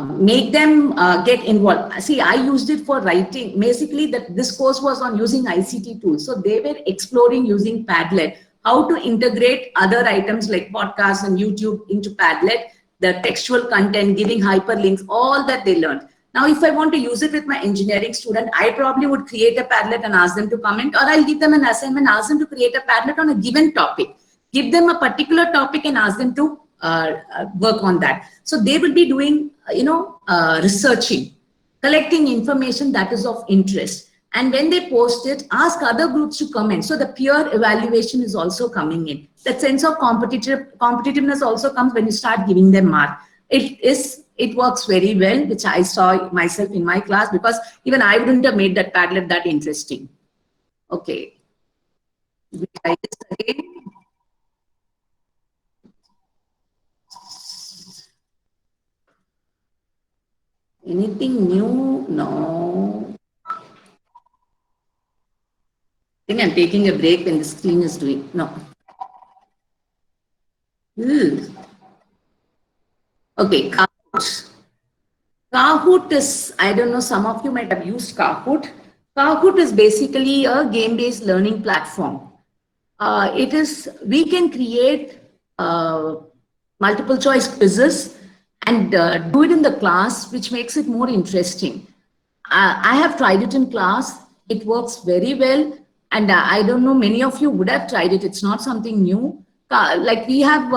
make them get involved. See, I used it for writing. Basically, this course was on using ICT tools. So they were exploring using Padlet, how to integrate other items like podcasts and YouTube into Padlet, the textual content, giving hyperlinks, all that they learned. Now, if I want to use it with my engineering student, I probably would create a Padlet and ask them to comment, or I'll give them an assignment, ask them to create a Padlet on a given topic. Give them a particular topic and ask them to work on that. So they will be doing, researching, collecting information that is of interest. And when they post it, ask other groups to comment. So the peer evaluation is also coming in. That sense of competitiveness also comes when you start giving them mark. It works very well, which I saw myself in my class, because even I wouldn't have made that Padlet that interesting. Okay. We try this again. Anything new? No. I think I'm taking a break when the screen is doing. No. Okay. Kahoot is, I don't know, some of you might have used Kahoot. Kahoot is basically a game-based learning platform. We can create multiple choice quizzes and do it in the class, which makes it more interesting. I have tried it in class. It works very well. And I don't know, many of you would have tried it. It's not something new. Like we have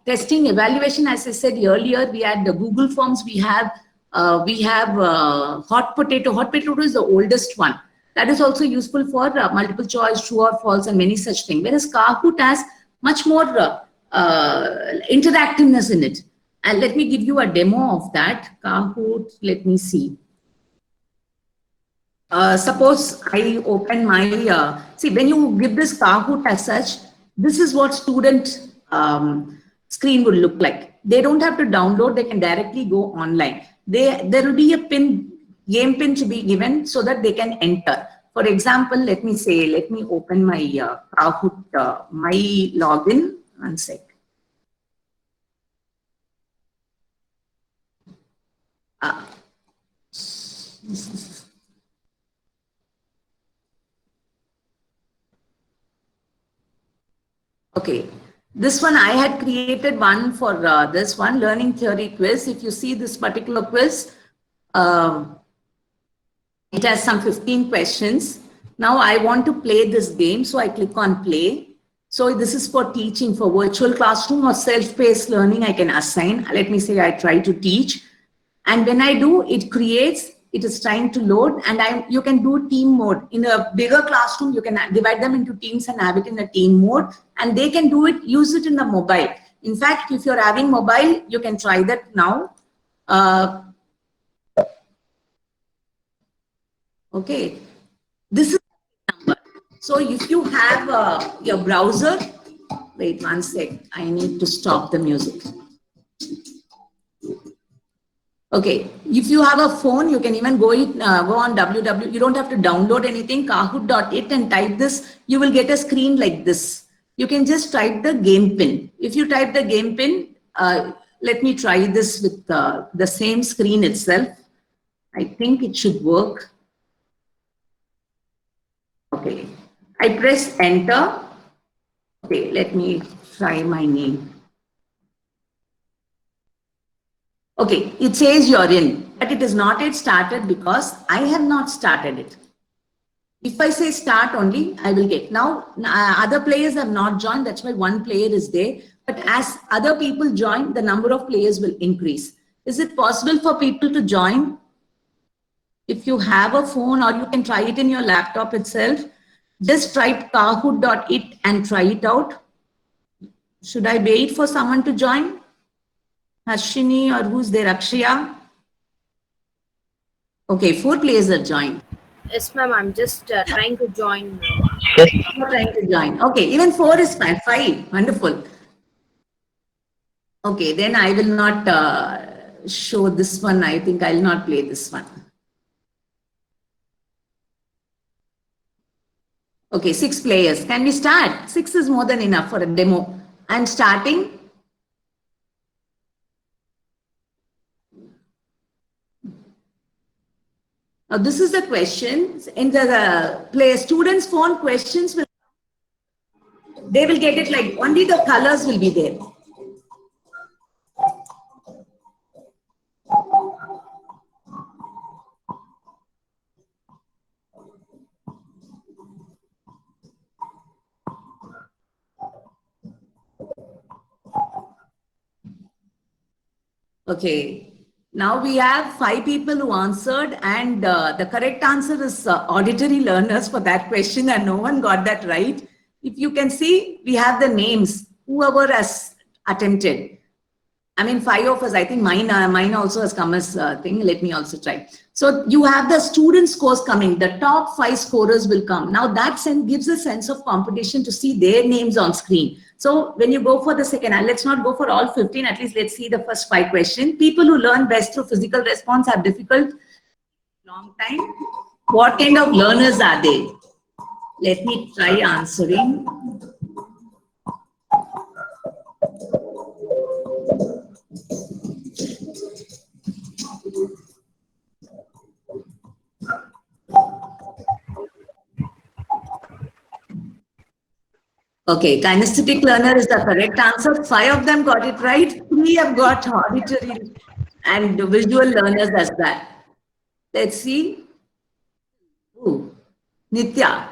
testing evaluation, as I said earlier, we had the Google Forms, we have Hot Potato. Hot Potato is the oldest one. That is also useful for multiple choice, true or false, and many such things. Whereas Kahoot has much more interactiveness in it. And let me give you a demo of that. Kahoot, let me see. Suppose I open my, see, when you give this Kahoot as such, this is what student screen would look like. They don't have to download, they can directly go online. There will be a game pin to be given so that they can enter. For example, let me open my Kahoot, my login. One sec. Okay, this one I had created one for this one learning theory quiz. If you see this particular quiz, it has some 15 questions. Now I want to play this game, so I click on play. So this is for teaching, for virtual classroom or self-paced learning. I can assign. Let me say I try to teach, and when I do, it creates. It is trying to load, and you can do team mode. In a bigger classroom, you can divide them into teams and have it in a team mode, and they can do it, use it in the mobile. In fact, if you're having mobile, you can try that now. Okay, this is the number. So if you have your browser, wait one sec, I need to stop the music. Okay, if you have a phone, you can even go on www. You don't have to download anything, kahoot.it, and type this. You will get a screen like this. You can just type the game pin. If you type the game pin, let me try this with the same screen itself. I think it should work. Okay, I press enter. Okay, let me try my name. Okay, it says you're in, but it is not yet started because I have not started it. If I say start only, I will get. Now, other players have not joined. That's why one player is there. But as other people join, the number of players will increase. Is it possible for people to join? If you have a phone, or you can try it in your laptop itself, just type kahoot.it and try it out. Should I wait for someone to join? Hashini, or who's there? Akshaya? Okay, 4 players are joined. Yes, ma'am. I'm just trying to join. Yes. You're trying to join. Okay, even 4 is fine. 5. Wonderful. Okay, then I will not show this one. I think I'll not play this one. Okay, 6 players. Can we start? 6 is more than enough for a demo. I'm starting. Now, this is the question. In the student's phone, questions will, they will get it like only the colors will be there. Okay. Now we have 5 people who answered, and the correct answer is auditory learners for that question, and no one got that right. If you can see, we have the names, whoever has attempted. I mean, 5 of us, I think mine also has come as a thing. Let me also try. So you have the student scores coming. The top 5 scorers will come. Now that gives a sense of competition to see their names on screen. So when you go for the second, and let's not go for all 15, at least let's see the first 5 questions. People who learn best through physical response have difficult long time. What kind of learners are they? Let me try answering. Okay, kinesthetic learner is the correct answer. 5 of them got it right. 3 have got auditory and visual learners as that. Let's see. Ooh, Nitya.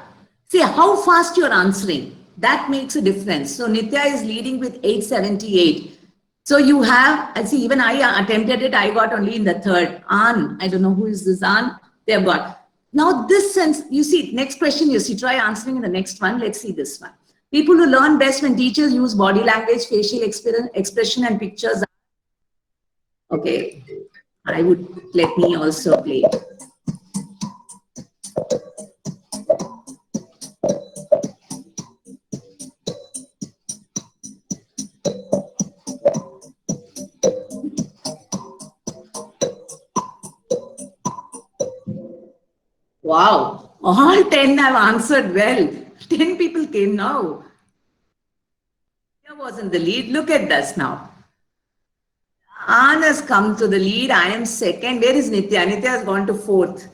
See how fast you're answering. That makes a difference. So Nitya is leading with 878. So you have, I see, even I attempted it, I got only in the third. An, I don't know who is this An, they have got. Now this sense, you see, next question you see, try answering in the next one. Let's see this one. People who learn best when teachers use body language, facial expression and pictures. Okay, I would, let me also play it. Wow, all 10 have answered well. 10 people came now. Nitya was in the lead. Look at this now. An has come to the lead. I am second. Where is Nitya? Nitya has gone to fourth.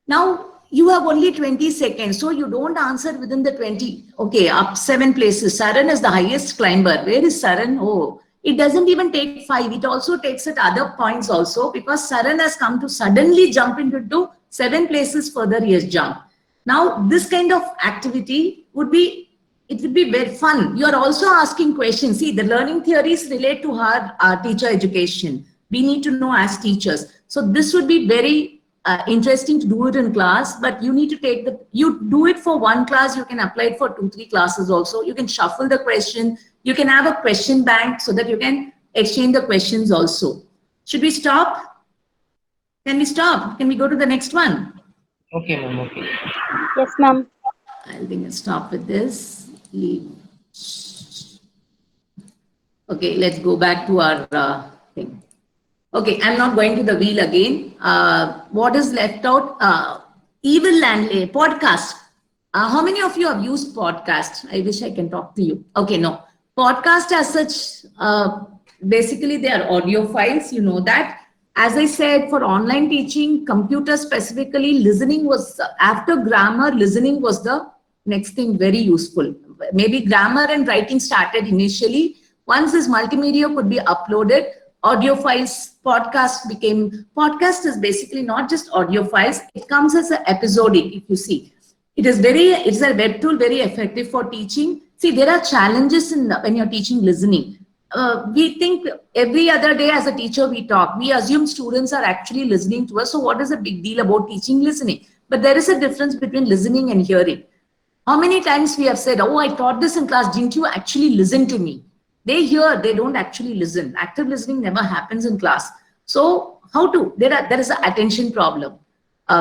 Now, you have only 20 seconds, so you don't answer within the 20. Okay, up 7 places. Saran is the highest climber. Where is Saran? Oh, it doesn't even take 5. It also takes at other points also, because Saran has come to suddenly jump into 7 places further he has jumped. Now, this kind of activity would be, it would be very fun. You are also asking questions. See, the learning theories relate to our teacher education. We need to know as teachers. So this would be very interesting to do it in class, but you need to take you do it for one class, you can apply it for 2-3 classes also. You can shuffle the question. You can have a question bank so that you can exchange the questions also. Should we stop? Can we stop? Can we go to the next one? Okay, ma'am. Okay. Yes, ma'am. I think I'll stop with this. Leave. Okay, let's go back to our thing. Okay, I'm not going to the wheel again. What is left out? Evil Landlady podcast. How many of you have used podcast? I wish I can talk to you. Okay, no. Podcast as such, basically they are audio files, you know that. As I said, for online teaching, computer specifically, listening was, after grammar, listening was the next thing very useful. Maybe grammar and writing started initially. Once this multimedia could be uploaded, audio files, podcast is basically not just audio files, it comes as an episodic, if you see. It's a web tool, very effective for teaching. See, there are challenges when you're teaching listening. We think every other day as a teacher we talk, we assume students are actually listening to us. So what is the big deal about teaching listening? But there is a difference between listening and hearing. How many times we have said, oh, I taught this in class, didn't you actually listen to me? They hear, they don't actually listen. Active listening never happens in class. So there is an attention problem.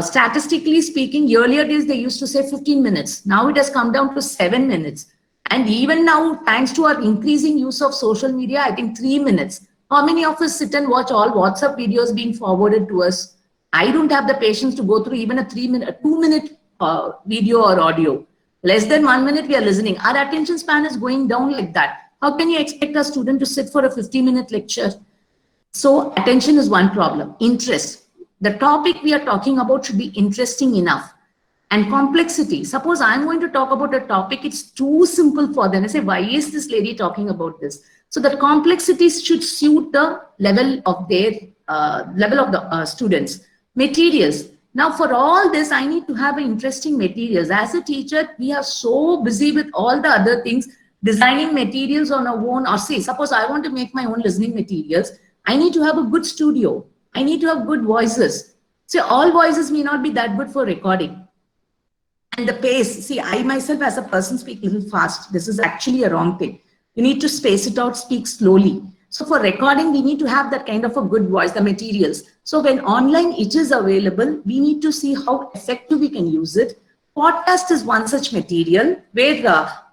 Statistically speaking, earlier days they used to say 15 minutes. Now it has come down to 7 minutes. And even now, thanks to our increasing use of social media, I think 3 minutes. How many of us sit and watch all WhatsApp videos being forwarded to us? I don't have the patience to go through even a 2-minute video or audio. Less than 1 minute, we are listening. Our attention span is going down like that. How can you expect a student to sit for a 50-minute lecture? So attention is one problem. Interest. The topic we are talking about should be interesting enough. And complexity. Suppose I'm going to talk about a topic, it's too simple for them. I say, why is this lady talking about this? So the complexities should suit the level of their students. Materials. Now for all this, I need to have interesting materials. As a teacher, we are so busy with all the other things, designing materials on our own, or say, suppose I want to make my own listening materials. I need to have a good studio. I need to have good voices. So all voices may not be that good for recording. And the pace, see, I myself as a person speak a little fast. This is actually a wrong thing. You need to space it out, speak slowly. So for recording, we need to have that kind of a good voice, the materials. So when online it is available, we need to see how effective we can use it. Podcast is one such material where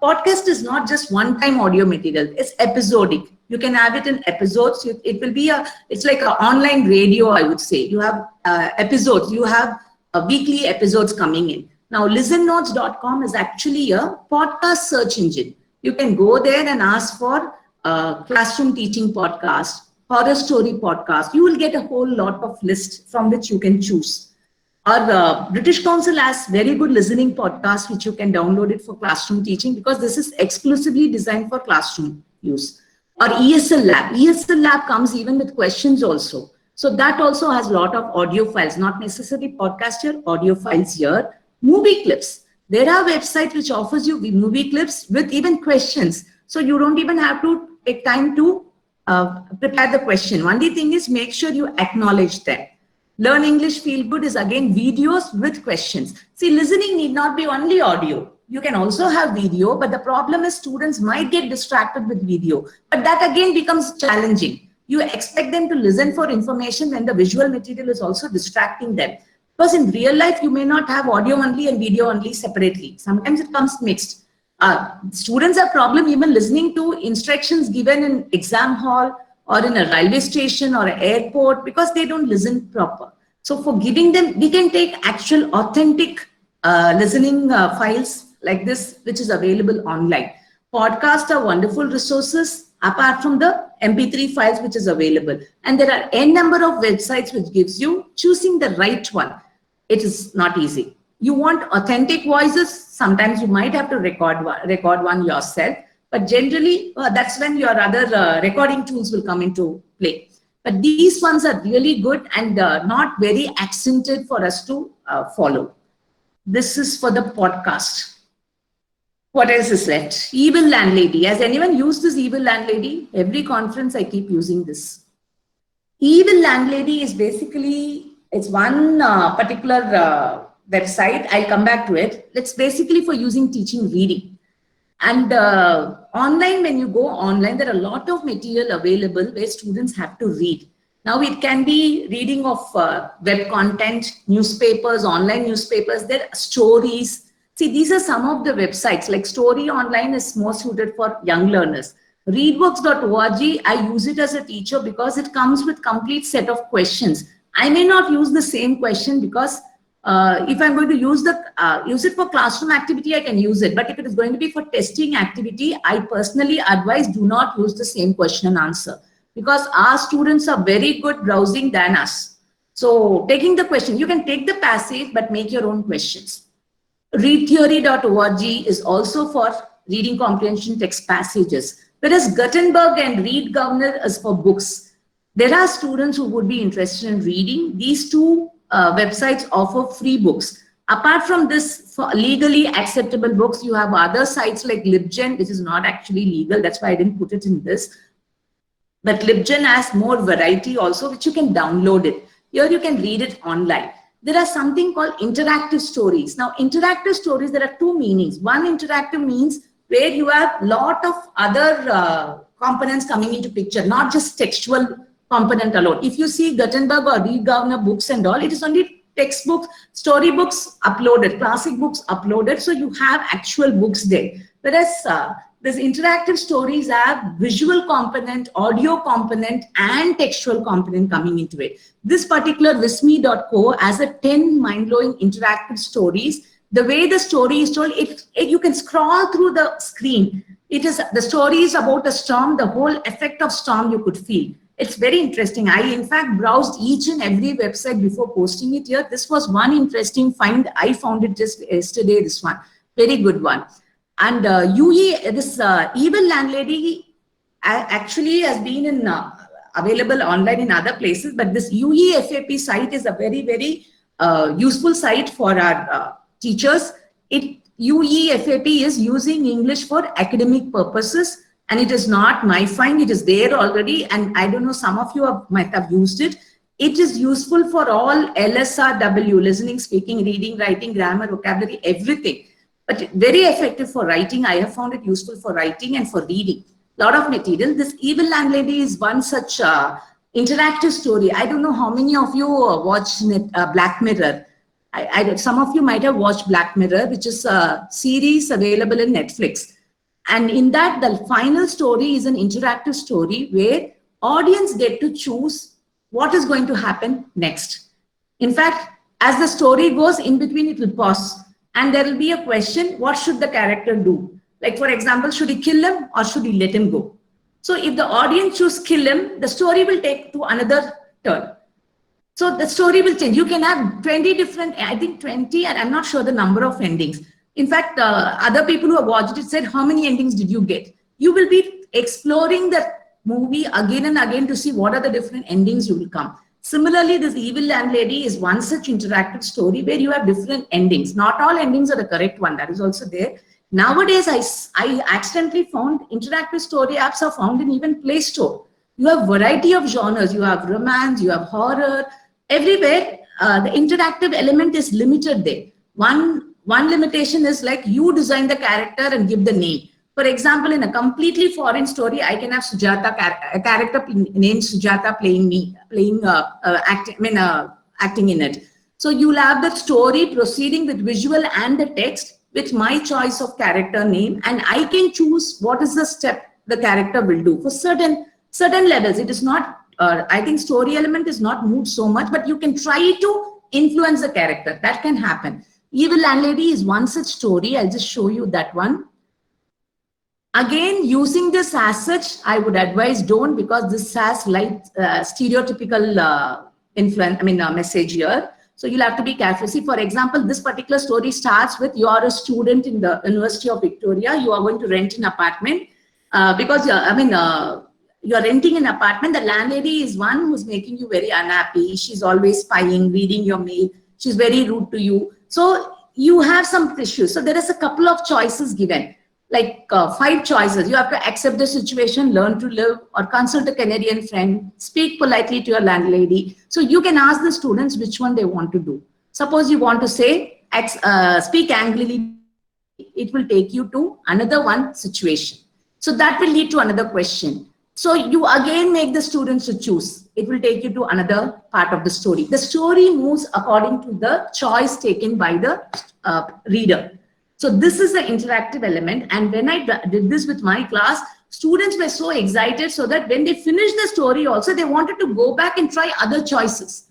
podcast is not just one-time audio material, it's episodic. You can have it in episodes. It will be it's like an online radio, I would say. You have episodes, you have weekly episodes coming in. Now, listennotes.com is actually a podcast search engine. You can go there and ask for classroom teaching podcast, horror story podcast. You will get a whole lot of lists from which you can choose. Our British Council has very good listening podcasts, which you can download it for classroom teaching, because this is exclusively designed for classroom use. Or ESL Lab. ESL Lab comes even with questions also. So that also has a lot of audio files, not necessarily podcast here, audio files here. Movie clips. There are websites which offers you movie clips with even questions. So you don't even have to take time to prepare the question. Only thing is make sure you acknowledge them. Learn English Feel Good is again videos with questions. See, listening need not be only audio. You can also have video, but the problem is students might get distracted with video. But that again becomes challenging. You expect them to listen for information when the visual material is also distracting them. Because in real life, you may not have audio only and video only separately. Sometimes it comes mixed. Students have problem even listening to instructions given in exam hall or in a railway station or an airport because they don't listen proper. So for giving them, we can take actual authentic listening files like this, which is available online. Podcasts are wonderful resources apart from the MP3 files which is available. And there are n number of websites which gives you choosing the right one. It is not easy. You want authentic voices, sometimes you might have to record one yourself, but generally that's when your other recording tools will come into play. But these ones are really good and not very accented for us to follow. This is for the podcast. What else is left? Evil Landlady. Has anyone used this Evil Landlady? Every conference I keep using this. Evil Landlady is basically, it's one particular website. I'll come back to it. It's basically for using teaching reading. And online, when you go online, there are a lot of material available where students have to read. Now it can be reading of web content, newspapers, online newspapers, there are stories. See, these are some of the websites, like Story Online is more suited for young learners. Readworks.org, I use it as a teacher because it comes with complete set of questions. I may not use the same question because if I'm going to use it for classroom activity, I can use it. But if it is going to be for testing activity, I personally advise do not use the same question and answer because our students are very good browsing than us. So taking the question, you can take the passage, but make your own questions. Readtheory.org is also for reading comprehension text passages, whereas Gutenberg and Read Governor is for books. There are students who would be interested in reading. These two websites offer free books. Apart from this, for legally acceptable books, you have other sites like LibGen, which is not actually legal. That's why I didn't put it in this. But LibGen has more variety also, which you can download it. Here you can read it online. There are something called interactive stories. Now, interactive stories, there are two meanings. One, interactive means where you have a lot of other components coming into picture, not just textual component alone. If you see Gutenberg or Read Governor books and all, it is only textbooks, storybooks uploaded, classic books uploaded. So you have actual books there. Whereas these interactive stories have visual component, audio component, and textual component coming into it. This particular Visme.co has a 10 mind-blowing interactive stories. The way the story is told, you can scroll through the screen. The story is about a storm, the whole effect of storm you could feel. It's very interesting. I, in fact, browsed each and every website before posting it here. This was one interesting find. I found it just yesterday, this one. Very good one. And Evil Landlady actually has been available online in other places, but this UEFAP site is a very, very useful site for our teachers. UEFAP is using English for academic purposes, and it is not my find. It is there already, and I don't know, some of you might have used it. It is useful for all LSRW, listening, speaking, reading, writing, grammar, vocabulary, everything. But very effective for writing. I have found it useful for writing and for reading. A lot of material. This Evil Landlady is one such interactive story. I don't know how many of you watch Black Mirror. Some of you might have watched Black Mirror, which is a series available in Netflix. And in that, the final story is an interactive story where audience get to choose what is going to happen next. In fact, as the story goes, in between it will pause. And there will be a question, what should the character do? Like, for example, should he kill him or should he let him go? So if the audience choose kill him, the story will take to another turn. So the story will change. You can have 20 different, I think 20, and I'm not sure the number of endings. In fact, other people who have watched it said, how many endings did you get? You will be exploring the movie again and again to see what are the different endings you will come. Similarly, this Evil Landlady is one such interactive story where you have different endings. Not all endings are the correct one. That is also there. Nowadays, I accidentally found interactive story apps are found in even Play Store. You have variety of genres. You have romance, you have horror. Everywhere, the interactive element is limited there. One limitation is like you design the character and give the name. For example, in a completely foreign story, I can have Sujata, a character named Sujata acting in it. So you'll have the story proceeding with visual and the text with my choice of character name, and I can choose what is the step the character will do for certain levels. It is not, I think story element is not moved so much, but you can try to influence the character. That can happen. Evil Landlady is one such story. I'll just show you that one. Again, using this as such, I would advise don't, because this has like stereotypical message here. So you'll have to be careful. See, for example, this particular story starts with you're a student in the University of Victoria. You are going to rent an apartment because you're renting an apartment. The landlady is one who's making you very unhappy. She's always spying, reading your mail. She's very rude to you. So you have some issues. So there is a couple of choices given, like 5 choices. You have to accept the situation, learn to live, or consult a Canadian friend, speak politely to your landlady. So you can ask the students which one they want to do. Suppose you want to say, speak angrily, it will take you to another one situation. So that will lead to another question. So you again make the students to choose. It will take you to another part of the story. The story moves according to the choice taken by the reader. So this is the interactive element. And when I did this with my class, students were so excited so that when they finished the story also, they wanted to go back and try other choices.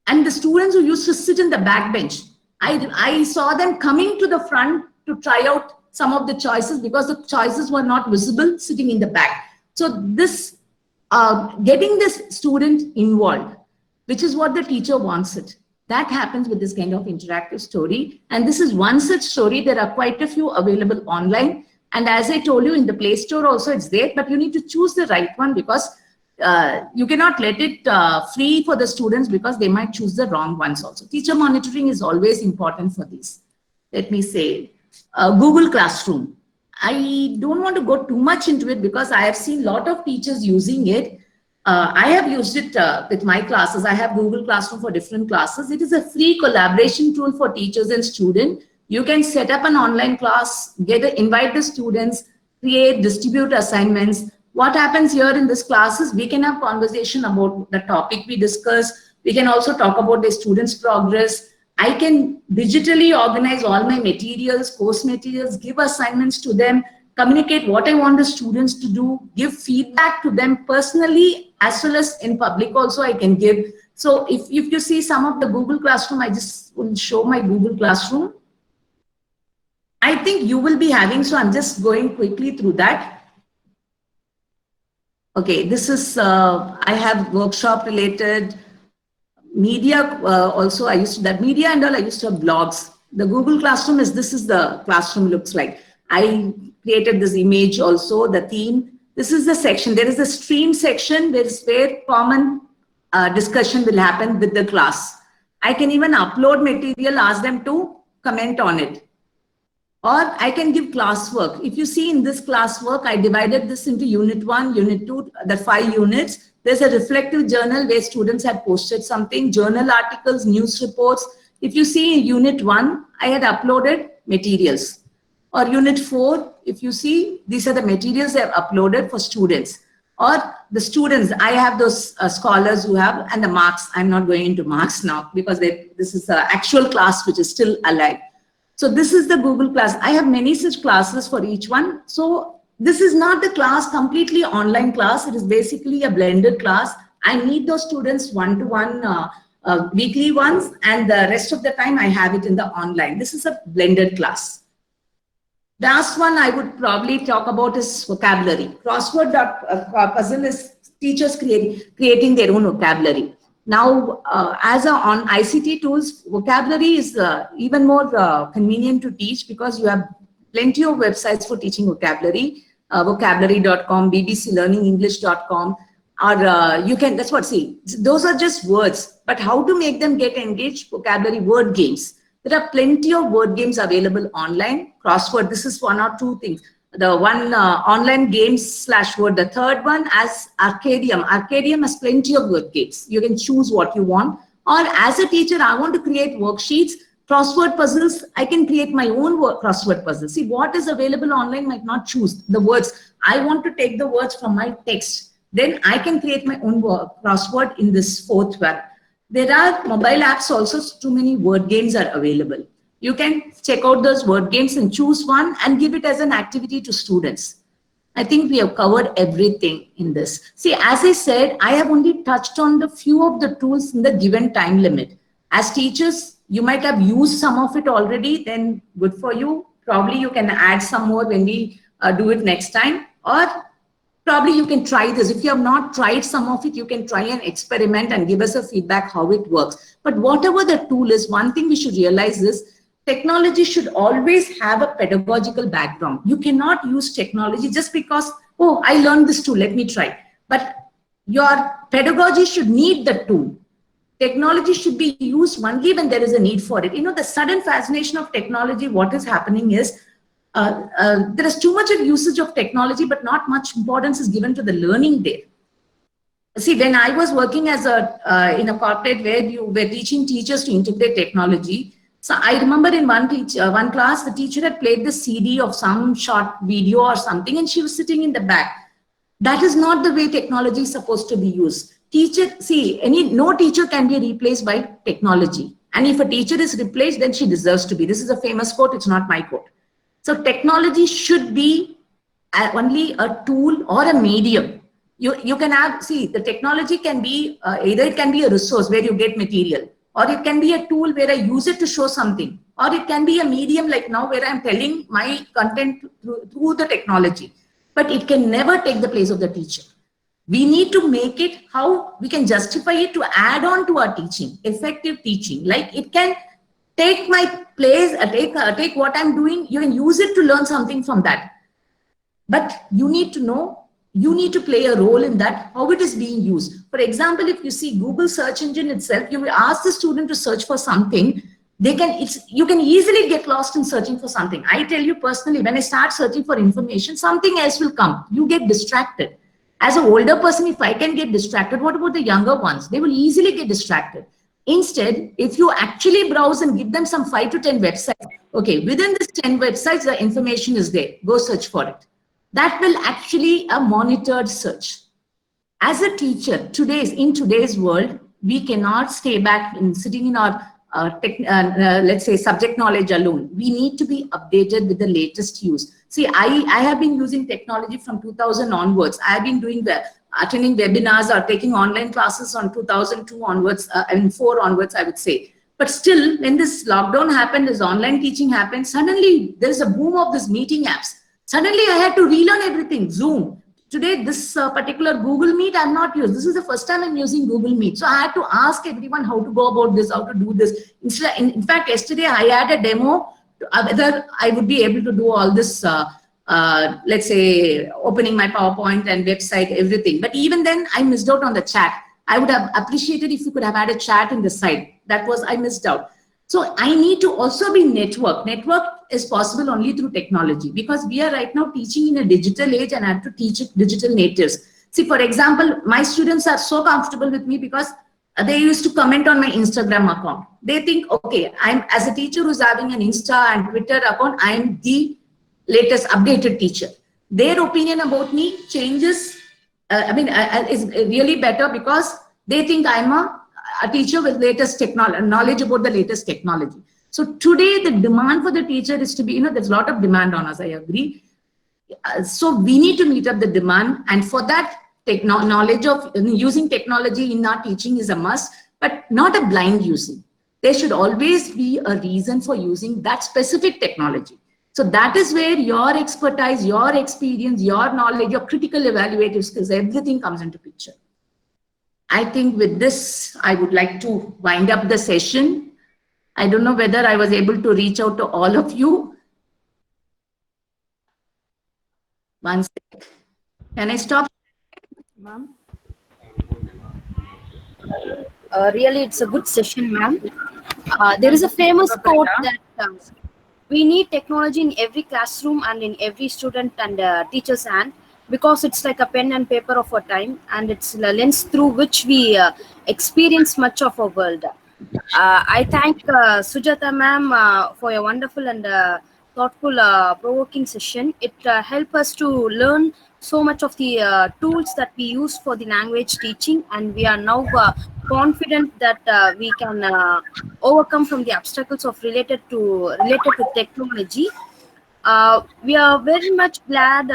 And the students who used to sit in the back bench, I saw them coming to the front to try out some of the choices because the choices were not visible sitting in the back. So this, getting this student involved, which is what the teacher wants it. That happens with this kind of interactive story. And this is one such story. There are quite a few available online. And as I told you, in the Play Store also it's there, but you need to choose the right one because you cannot let it free for the students because they might choose the wrong ones also. Teacher monitoring is always important for these. Let me say, Google Classroom. I don't want to go too much into it because I have seen a lot of teachers using it. I have used it with my classes. I have Google Classroom for different classes. It is a free collaboration tool for teachers and students. You can set up an online class, invite the students, create, distribute assignments. What happens here in this class is we can have conversation about the topic we discuss. We can also talk about the students' progress. I can digitally organize all my materials, course materials, give assignments to them, communicate what I want the students to do, give feedback to them personally, as well as in public also I can give. So if you see some of the Google Classroom, I just will show my Google Classroom. I think you will be having, so I'm just going quickly through that. Okay, this is, I have workshop related, media also I used to, that media and all I used to have blogs. The Google Classroom is, this is the classroom looks like. I created this image also, the theme. This is the section. There is a stream section. There is where common discussion will happen with the class. I can even upload material, ask them to comment on it. Or I can give classwork. If you see in this classwork, I divided this into Unit 1, Unit 2, the 5 units. There's a reflective journal where students had posted something, journal articles, news reports. If you see in Unit 1, I had uploaded materials. Or Unit 4, if you see, these are the materials I have uploaded for students. Or the students, I have those scholars who have, and the marks. I'm not going into marks now because this is the actual class which is still alive. So this is the Google class. I have many such classes for each one. So this is not the class, completely online class. It is basically a blended class. I meet those students one-to-one, weekly ones, and the rest of the time I have it in the online. This is a blended class. The last one I would probably talk about is vocabulary. Crossword puzzle is teachers creating their own vocabulary. Now, on ICT tools, vocabulary is even more convenient to teach because you have plenty of websites for teaching vocabulary, vocabulary.com, bbclearningenglish.com. or you can, that's what, see, those are just words, but how to make them get engaged? Vocabulary, word games. There are plenty of word games available online. Crossword, this is one or two things. The one online games / word. The third one as Arcadium. Arcadium has plenty of word games. You can choose what you want. Or as a teacher, I want to create worksheets, crossword puzzles. I can create my own crossword puzzles. See, what is available online might not choose the words. I want to take the words from my text. Then I can create my own crossword in this fourth one. There are mobile apps also, too many word games are available. You can check out those word games and choose one and give it as an activity to students. I think we have covered everything in this. See, as I said, I have only touched on the few of the tools in the given time limit. As teachers, you might have used some of it already, then good for you. Probably you can add some more when we do it next time, or probably you can try this. If you have not tried some of it, you can try and experiment and give us a feedback how it works. But whatever the tool is, one thing we should realize is technology should always have a pedagogical background. You cannot use technology just because, oh, I learned this tool, let me try. But your pedagogy should need the tool. Technology should be used only when there is a need for it. You know, the sudden fascination of technology, what is happening is, there is too much of usage of technology, but not much importance is given to the learning there. See, when I was working as in a corporate where you were teaching teachers to integrate technology, so I remember in one class, the teacher had played the CD of some short video or something, and she was sitting in the back. That is not the way technology is supposed to be used. No teacher can be replaced by technology. And if a teacher is replaced, then she deserves to be. This is a famous quote, it's not my quote. So technology should be only a tool or a medium. You can have, see, the technology can be, either it can be a resource where you get material, or it can be a tool where I use it to show something, or it can be a medium like now where I'm telling my content through the technology, but it can never take the place of the teacher. We need to make it how we can justify it to add on to our teaching, effective teaching. Like it can take my place, take what I'm doing, you can use it to learn something from that. But you need to know, you need to play a role in that, how it is being used. For example, if you see Google search engine itself, you will ask the student to search for something, you can easily get lost in searching for something. I tell you personally, when I start searching for information, something else will come. You get distracted. As an older person, if I can get distracted, what about the younger ones? They will easily get distracted. Instead, if you actually browse and give them some 5 to 10 websites, okay, within this 10 websites, the information is there. Go search for it. That will actually a monitored search. As a teacher, in today's world, we cannot stay back in sitting in our let's say subject knowledge alone. We need to be updated with the latest use. See, I have been using technology from 2000 onwards. I have been doing attending webinars or taking online classes on 2002 onwards, and 4 onwards, I would say. But still, when this lockdown happened, this online teaching happened, suddenly there's a boom of these meeting apps. Suddenly I had to relearn everything, Zoom. Today, this particular Google Meet I'm not used. This is the first time I'm using Google Meet. So I had to ask everyone how to go about this, how to do this. In fact, yesterday I had a demo whether I would be able to do all this, let's say, opening my PowerPoint and website, everything. But even then, I missed out on the chat. I would have appreciated if you could have had a chat in the site. I missed out. So I need to also be network. Network is possible only through technology, because we are right now teaching in a digital age and I have to teach digital natives. See, for example, my students are so comfortable with me because they used to comment on my Instagram account. They think, okay, I'm as a teacher who's having an Insta and Twitter account, I'm the latest updated teacher. Their opinion about me changes, is really better because they think I'm a teacher with latest knowledge about the latest technology. So today the demand for the teacher is to be, there's a lot of demand on us, I agree. So we need to meet up the demand, and for that, knowledge of using technology in our teaching is a must, but not a blind using. There should always be a reason for using that specific technology. So that is where your expertise, your experience, your knowledge, your critical evaluative skills, everything comes into picture. I think with this, I would like to wind up the session. I don't know whether I was able to reach out to all of you. One sec. Can I stop? Ma'am? Really, it's a good session, ma'am. There is a famous quote that we need technology in every classroom and in every student and teacher's hand, because it's like a pen and paper of our time, and it's the lens through which we experience much of our world. I thank Sujata ma'am for a wonderful and thoughtful, provoking session. It helped us to learn so much of the tools that we use for the language teaching, and we are now confident that we can overcome from the obstacles of related to technology. We are very much glad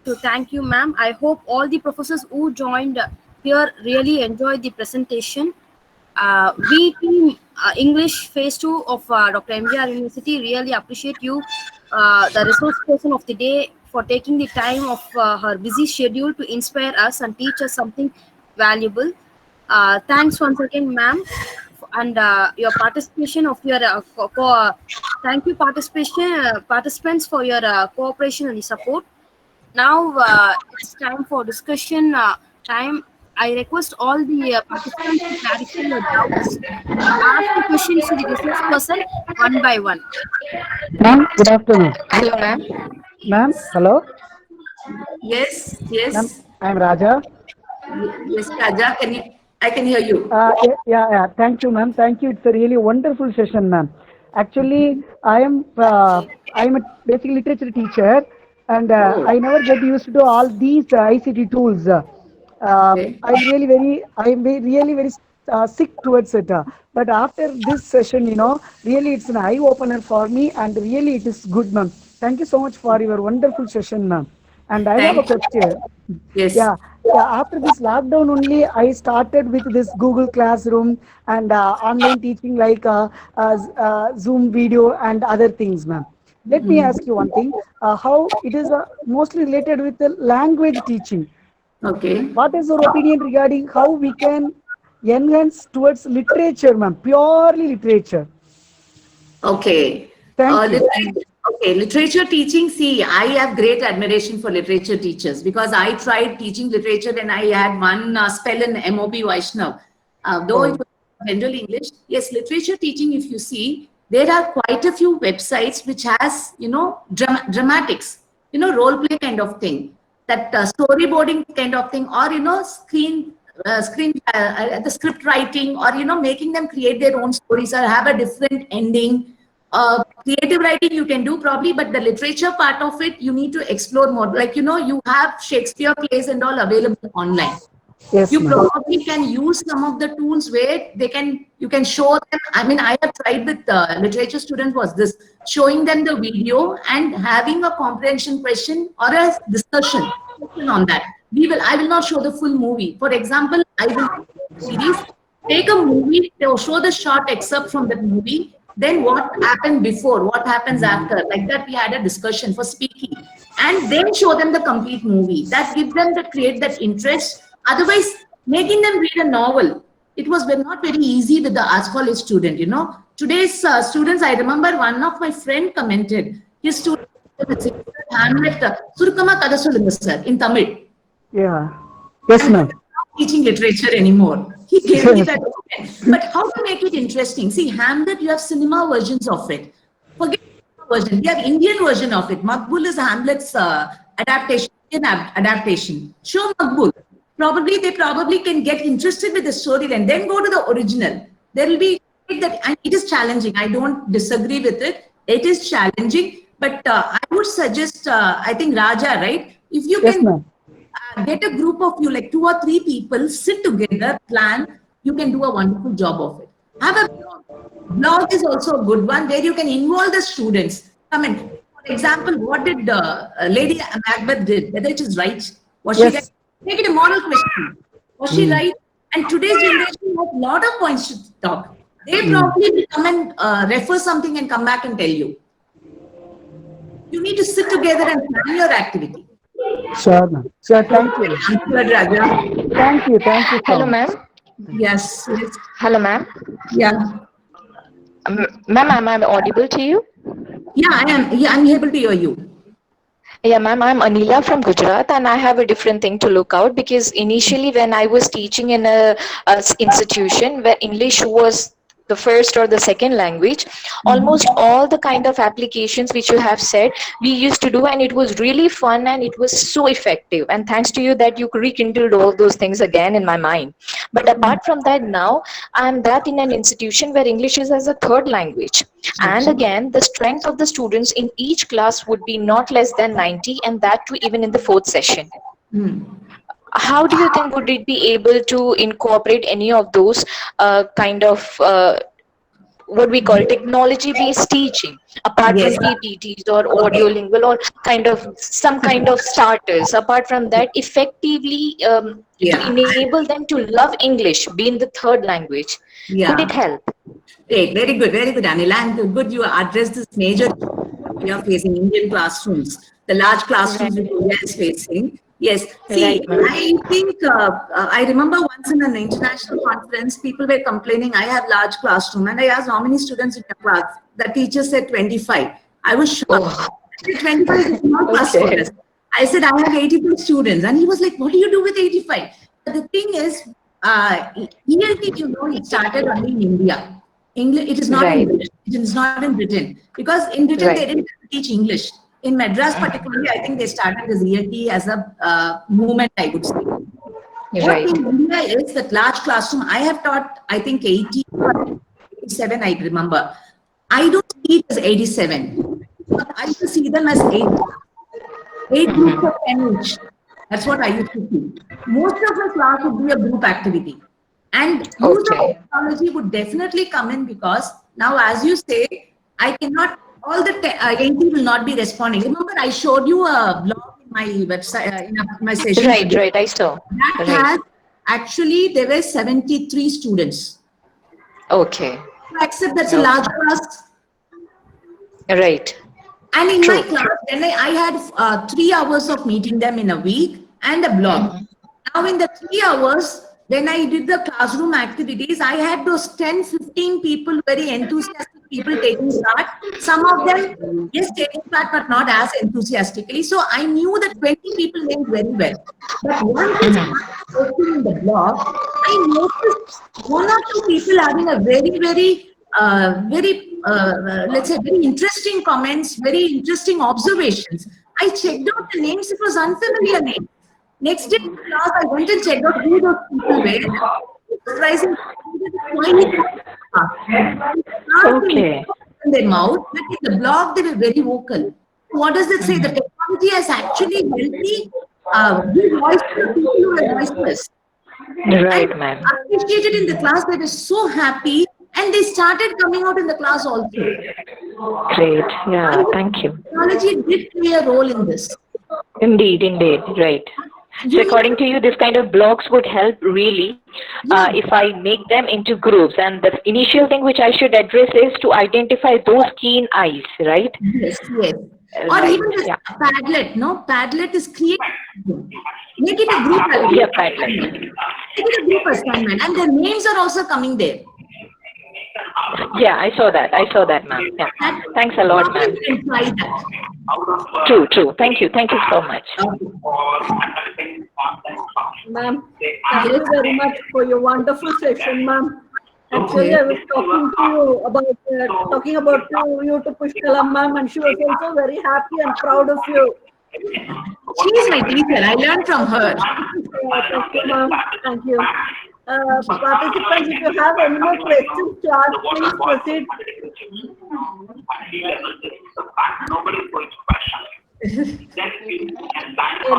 to thank you, ma'am. I hope all the professors who joined here really enjoyed the presentation. We team English Phase 2 of Dr. MGR University really appreciate you, the resource person of the day, for taking the time of her busy schedule to inspire us and teach us something valuable. Thanks once again, ma'am, and your participation of your thank you participants for your cooperation and support. Now it's time for discussion time. I request all the participants to clarify your doubts and ask the questions to the resource person one by one. Ma'am, good afternoon. Hello, ma'am. Ma'am, hello. Yes, Ma'am, yes, I'm Raja. yes, Raja. I can hear you. Yeah. Thank you, ma'am. Thank you. It's a really wonderful session, ma'am. Actually, I am a basic literature teacher, and Oh, I never get used to all these ICT tools. okay. Really very sick towards it. But after this session, really it's an eye opener for me, and really it is good, ma'am. Thank you so much for your wonderful session, ma'am. And I have a Thank you. question. Yes. Yeah, yeah. After this lockdown only, I started with this Google Classroom and online teaching like Zoom video and other things, ma'am. Let me ask you one thing. How it is mostly related with the language teaching. Okay. What is your opinion regarding how we can enhance towards literature, ma'am? Purely literature. Okay. Thank you. Literature teaching. See, I have great admiration for literature teachers because I tried teaching literature and I had one spell in MOP Vaishnav. Though it was general English, yes, literature teaching, if you see, there are quite a few websites which has, dramatics, role play kind of thing, that storyboarding kind of thing, or, the script writing, or, making them create their own stories or have a different ending. Creative writing you can do probably, but the literature part of it, you need to explore more. Like, you have Shakespeare plays and all available online. Yes, You ma'am. probably can use some of the tools where you can show them. I mean, I have tried with literature students was this, showing them the video and having a comprehension question or a discussion on that. I will not show the full movie. For example, I will series, take a movie, show the short excerpt from that movie, then what happened before, what happens after, like that we had a discussion for speaking, and then show them the complete movie. That gives them the create that interest. Otherwise, making them read a novel, it was not very easy with the arts college student. Today's students, I remember one of my friend commented, his student Hamlet, Surukama Kada Solunga sir, in Tamil. Yeah. Yes, I'm ma'am. not teaching literature anymore. He gave me that. But how to make it interesting? See, Hamlet, you have cinema versions of it. Forget version. We have Indian version of it. Makbul is Hamlet's adaptation. Indian adaptation. Show Makbul. They probably can get interested with the story and then go to the original. There will be that, and it is challenging. I don't disagree with it. It is challenging, but I would suggest. I think Raja, right? If you Yes, can ma'am. get a group of you, like 2 or 3 people, sit together, plan, you can do a wonderful job of it. Have a blog. Blog is also a good one where you can involve the students. Come in. For example, what did Lady Macbeth did? Whether it is right? Was she right? Yes. Make it a moral question. Was she right? And today's generation has a lot of points to talk. They probably will come and refer something and come back and tell you. You need to sit together and plan your activity. Sure, ma'am. Sure. Thank you. Answered, Raja. Thank you. Thank you. Hello, So ma'am. much. Yes. Hello, ma'am. Yeah. Ma'am, am I audible to you? Yeah, I am. Yeah, I'm able to hear you. Yeah, ma'am, I'm Anila from Gujarat, and I have a different thing to look out because initially, when I was teaching in a institution where English was the first or the second language, almost all the kind of applications which you have said we used to do, and it was really fun and it was so effective. And thanks to you that you rekindled all those things again in my mind. But apart from that, now I'm that in an institution where English is as a third language. And again, the strength of the students in each class would be not less than 90, and that too even in the fourth session. How do you think would it be able to incorporate any of those kind of what we call technology based teaching apart from Yes. PPTs or audiolingual or kind of some kind of starters apart from that effectively to enable them to love English being the third language? Could it help? Great, very good, Anila. And good you addressed this major we are facing Indian classrooms, the large classrooms which India is facing. Yes. See, I think I remember once in an international conference, people were complaining, I have large classroom, and I asked how many students in your class. The teacher said 25. I was shocked. I said, 25 is not class for us. I said, I have 85 students. And he was like, what do you do with 85? But the thing is, ELT, it started only in India. English, it is not in Britain. It is not in Britain. Because in Britain, they didn't teach English. In Madras particularly, I think they started this ELT as a movement, I would say. What in India is that large classroom, I have taught, I think 87, I remember. I don't see it as 87. But I used to see them as 8 groups of 10 each. That's what I used to see. Most of the class would be a group activity. And use of technology would definitely come in because now, as you say, I cannot, all the 80 will not be responding. Remember, I showed you a blog in my website, in my session. Right, I saw. That has, actually, there were 73 students. Okay. Except that's a large class. Right. And in my class, then I had 3 hours of meeting them in a week and a blog. Now, in the 3 hours, when I did the classroom activities, I had those 10, 15 people, very enthusiastic people taking part. Some of them, yes, taking part, but not as enthusiastically. So I knew that 20 people went very well. But once I started working in the blog, I noticed 1 or 2 people having a very, let's say, very interesting comments, very interesting observations. I checked out the names, it was unfamiliar names. Next day in class, I went and checked out who those people were. Surprising. Okay. In their mouth, but in the blog, they were very vocal. What does it say? The technology has actually helped me give voice to people who are voiceless. Right, ma'am. Appreciated in the class, they were so happy, and they started coming out in the class also. Great. Yeah, thank you. Technology did play a role in this. Indeed, right. So according to you, this kind of blogs would help really if I make them into groups. And the initial thing which I should address is to identify those keen eyes, right? Yes. Or even this Padlet, no? Padlet is created. Make it a group. Yeah, Padlet. Make it a group assignment. And their names are also coming there. Yeah, I saw that, ma'am. Yeah. Thanks a lot, ma'am. Try that. True. Thank you so much. Ma'am, thank you very much for your wonderful session, ma'am. Actually, I was talking to you about you to Pushkala, ma'am, and she was also very happy and proud of you. She is my teacher. I learned from her. Thank you, ma'am. Thank you. Participants, if you have any more questions to ask, please proceed. Any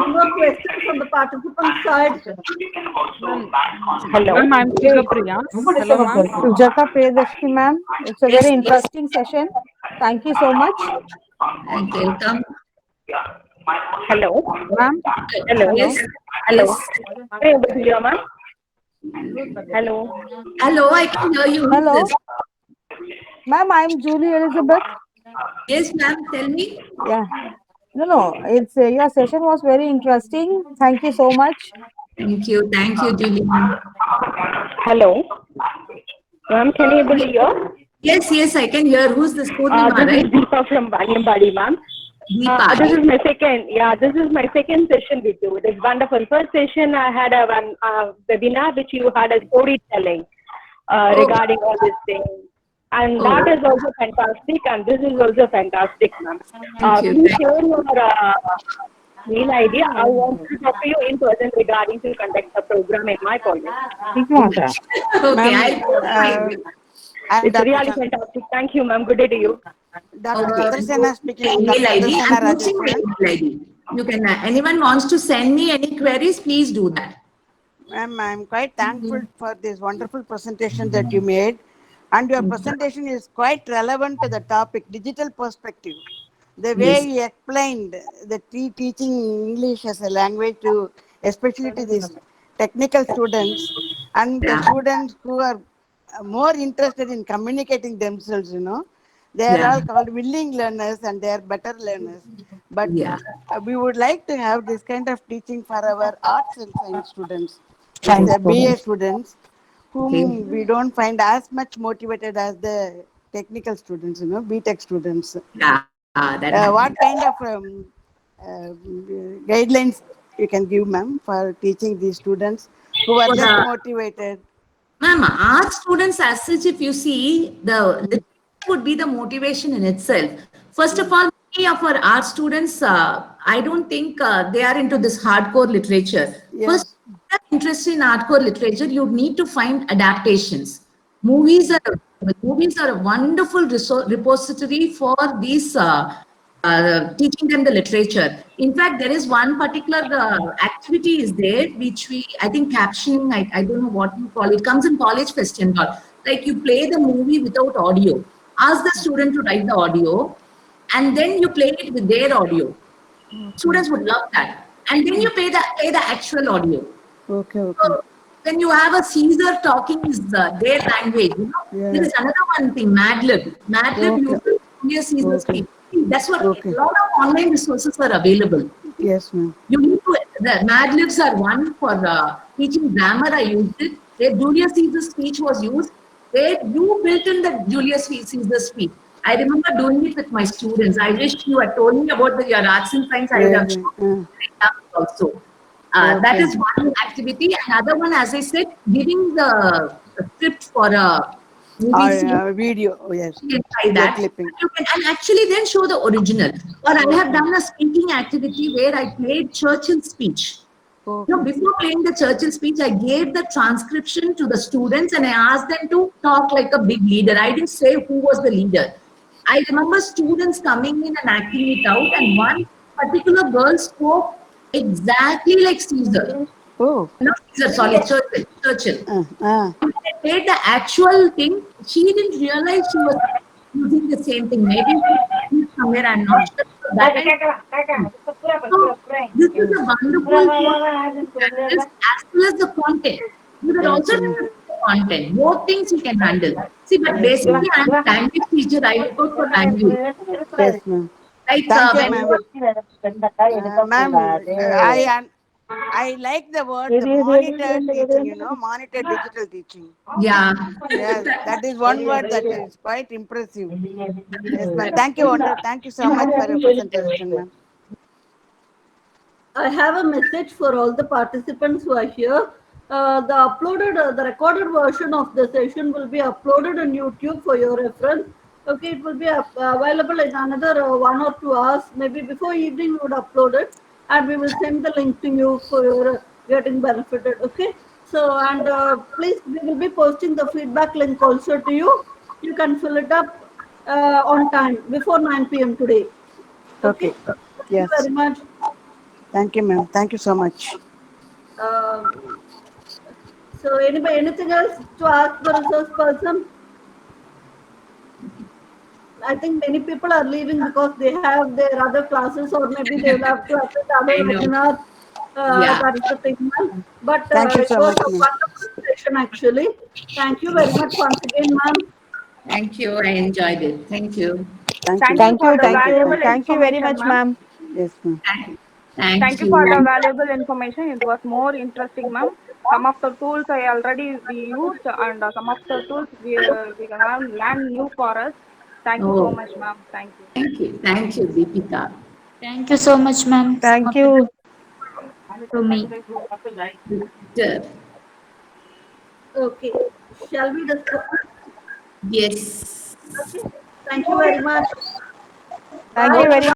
more questions from the participant side? Hello. Ma'am, I'm Priya. Hello, ma'am. Sujata Priyadashni, ma'am. It's a very interesting session. Thank you so much. And welcome. Hello. Ma'am. Hello. Yes. Hello. Ma'am. Hello. Hello, I can hear you. Hello. Ma'am, I'm Julie Elizabeth. Yes, ma'am. Tell me. Yeah. No. It's your session was very interesting. Thank you so much. Thank you, Julie. Hello. Ma'am, can you able to hear? Yes, I can hear. Who's this? This is Deepa from Banyambadi, ma'am. Deepa, This is my second. Yeah, this is my second session with you. It is wonderful. First session I had a webinar which you had a storytelling regarding all these things, and that is also fantastic. And this is also fantastic, ma'am. Thank you. Please share your mail ID. I want to talk to you in person regarding to conduct the program in my college. Okay, It's really fantastic. Thank you, ma'am. Good day to you. Dr. Chadrasena speaking. Mail Dr. ID. Chadrasena I'm posting my Rajasenan. mail ID. You can, anyone wants to send me any queries, please do that. Ma'am, I'm quite thankful for this wonderful presentation that you made. And your presentation is quite relevant to the topic, digital perspective. The way you explained the teaching English as a language to, especially to these technical students and the students who are more interested in communicating themselves, they are all called willing learners and they are better learners. But we would like to have this kind of teaching for our arts and science students, BA students, whom we don't find as much motivated as the technical students, BTech students. What kind of guidelines you can give, ma'am, for teaching these students who are less motivated? Ma'am, art students as such, if you see, the would be the motivation in itself. First of all, many of our art students, I don't think they are into this hardcore literature. First, if you're interested in hardcore literature, you need to find adaptations. Movies are a wonderful repository for these teaching them the literature. In fact, there is one particular activity is there, which I think captioning, I don't know what you call it, comes in college fest and all. Like you play the movie without audio. Ask the student to write the audio and then you play it with their audio. Students would love that. And then you play the actual audio. So when you have a Caesar talking is their language, there is another one thing, Madlib. Madlib uses Julius Caesar speech. That's what a lot of online resources are available. Yes, ma'am. You need to, the Madlibs are one for teaching grammar. I used it. Where Julius Caesar's speech was used, where you built in the Julius Caesar's speech. I remember doing it with my students. I wish you had told me about your arts and science. I would have shown also. That is one activity. Another one, as I said, giving the script for a video. Oh, yes. You can try that. You can, and actually then show the original. Or I have done a speaking activity where I played Churchill's speech. Before playing the Churchill speech, I gave the transcription to the students and I asked them to talk like a big leader. I didn't say who was the leader. I remember students coming in and acting it out, and one particular girl spoke exactly like Caesar. Not Caesar, sorry, Churchill. I played the actual thing. She didn't realize she was using the same thing. Maybe somewhere, I'm not sure. So, this is a wonderful as well as the content. You can also do the content. Both things you can handle. See, but basically, I'm a language teacher. I look out for language. Yes, ma'am. Like, ma'am, I like the word monitored teaching, monitored digital teaching. Yeah. Yes, that is one word that is quite impressive. Yes, ma'am. Thank you, Wanda. Thank you so much for your presentation, ma'am. I have a message for all the participants who are here. The recorded version of the session will be uploaded on YouTube for your reference. Okay, it will be available in another 1 or 2 hours. Maybe before evening we would upload it, and we will send the link to you for your getting benefited. Okay. So, and please, we will be posting the feedback link also to you. You can fill it up on time before 9 p.m. today. Okay. Yes. Thank you very much. Thank you, ma'am. Thank you so much. So, anything else to ask the resource person? I think many people are leaving because they have their other classes, or maybe they will have to attend other webinars. That is the thing. But it was a wonderful session, actually. Thank you very much once again, ma'am. Thank you. I enjoyed it. Thank you. Thank you very much, ma'am. Yes, ma'am. Thank you for the valuable information. It was more interesting, ma'am. Some of the tools I already used, and some of the tools we have learned new for us. Thank you so much, ma'am. Thank you. Thank you. Thank you, Deepika. Thank you so much, ma'am. Thank you. To me. Yeah. Okay. Shall we discuss? Yes. Okay. Thank you very much. Thank Bye, you very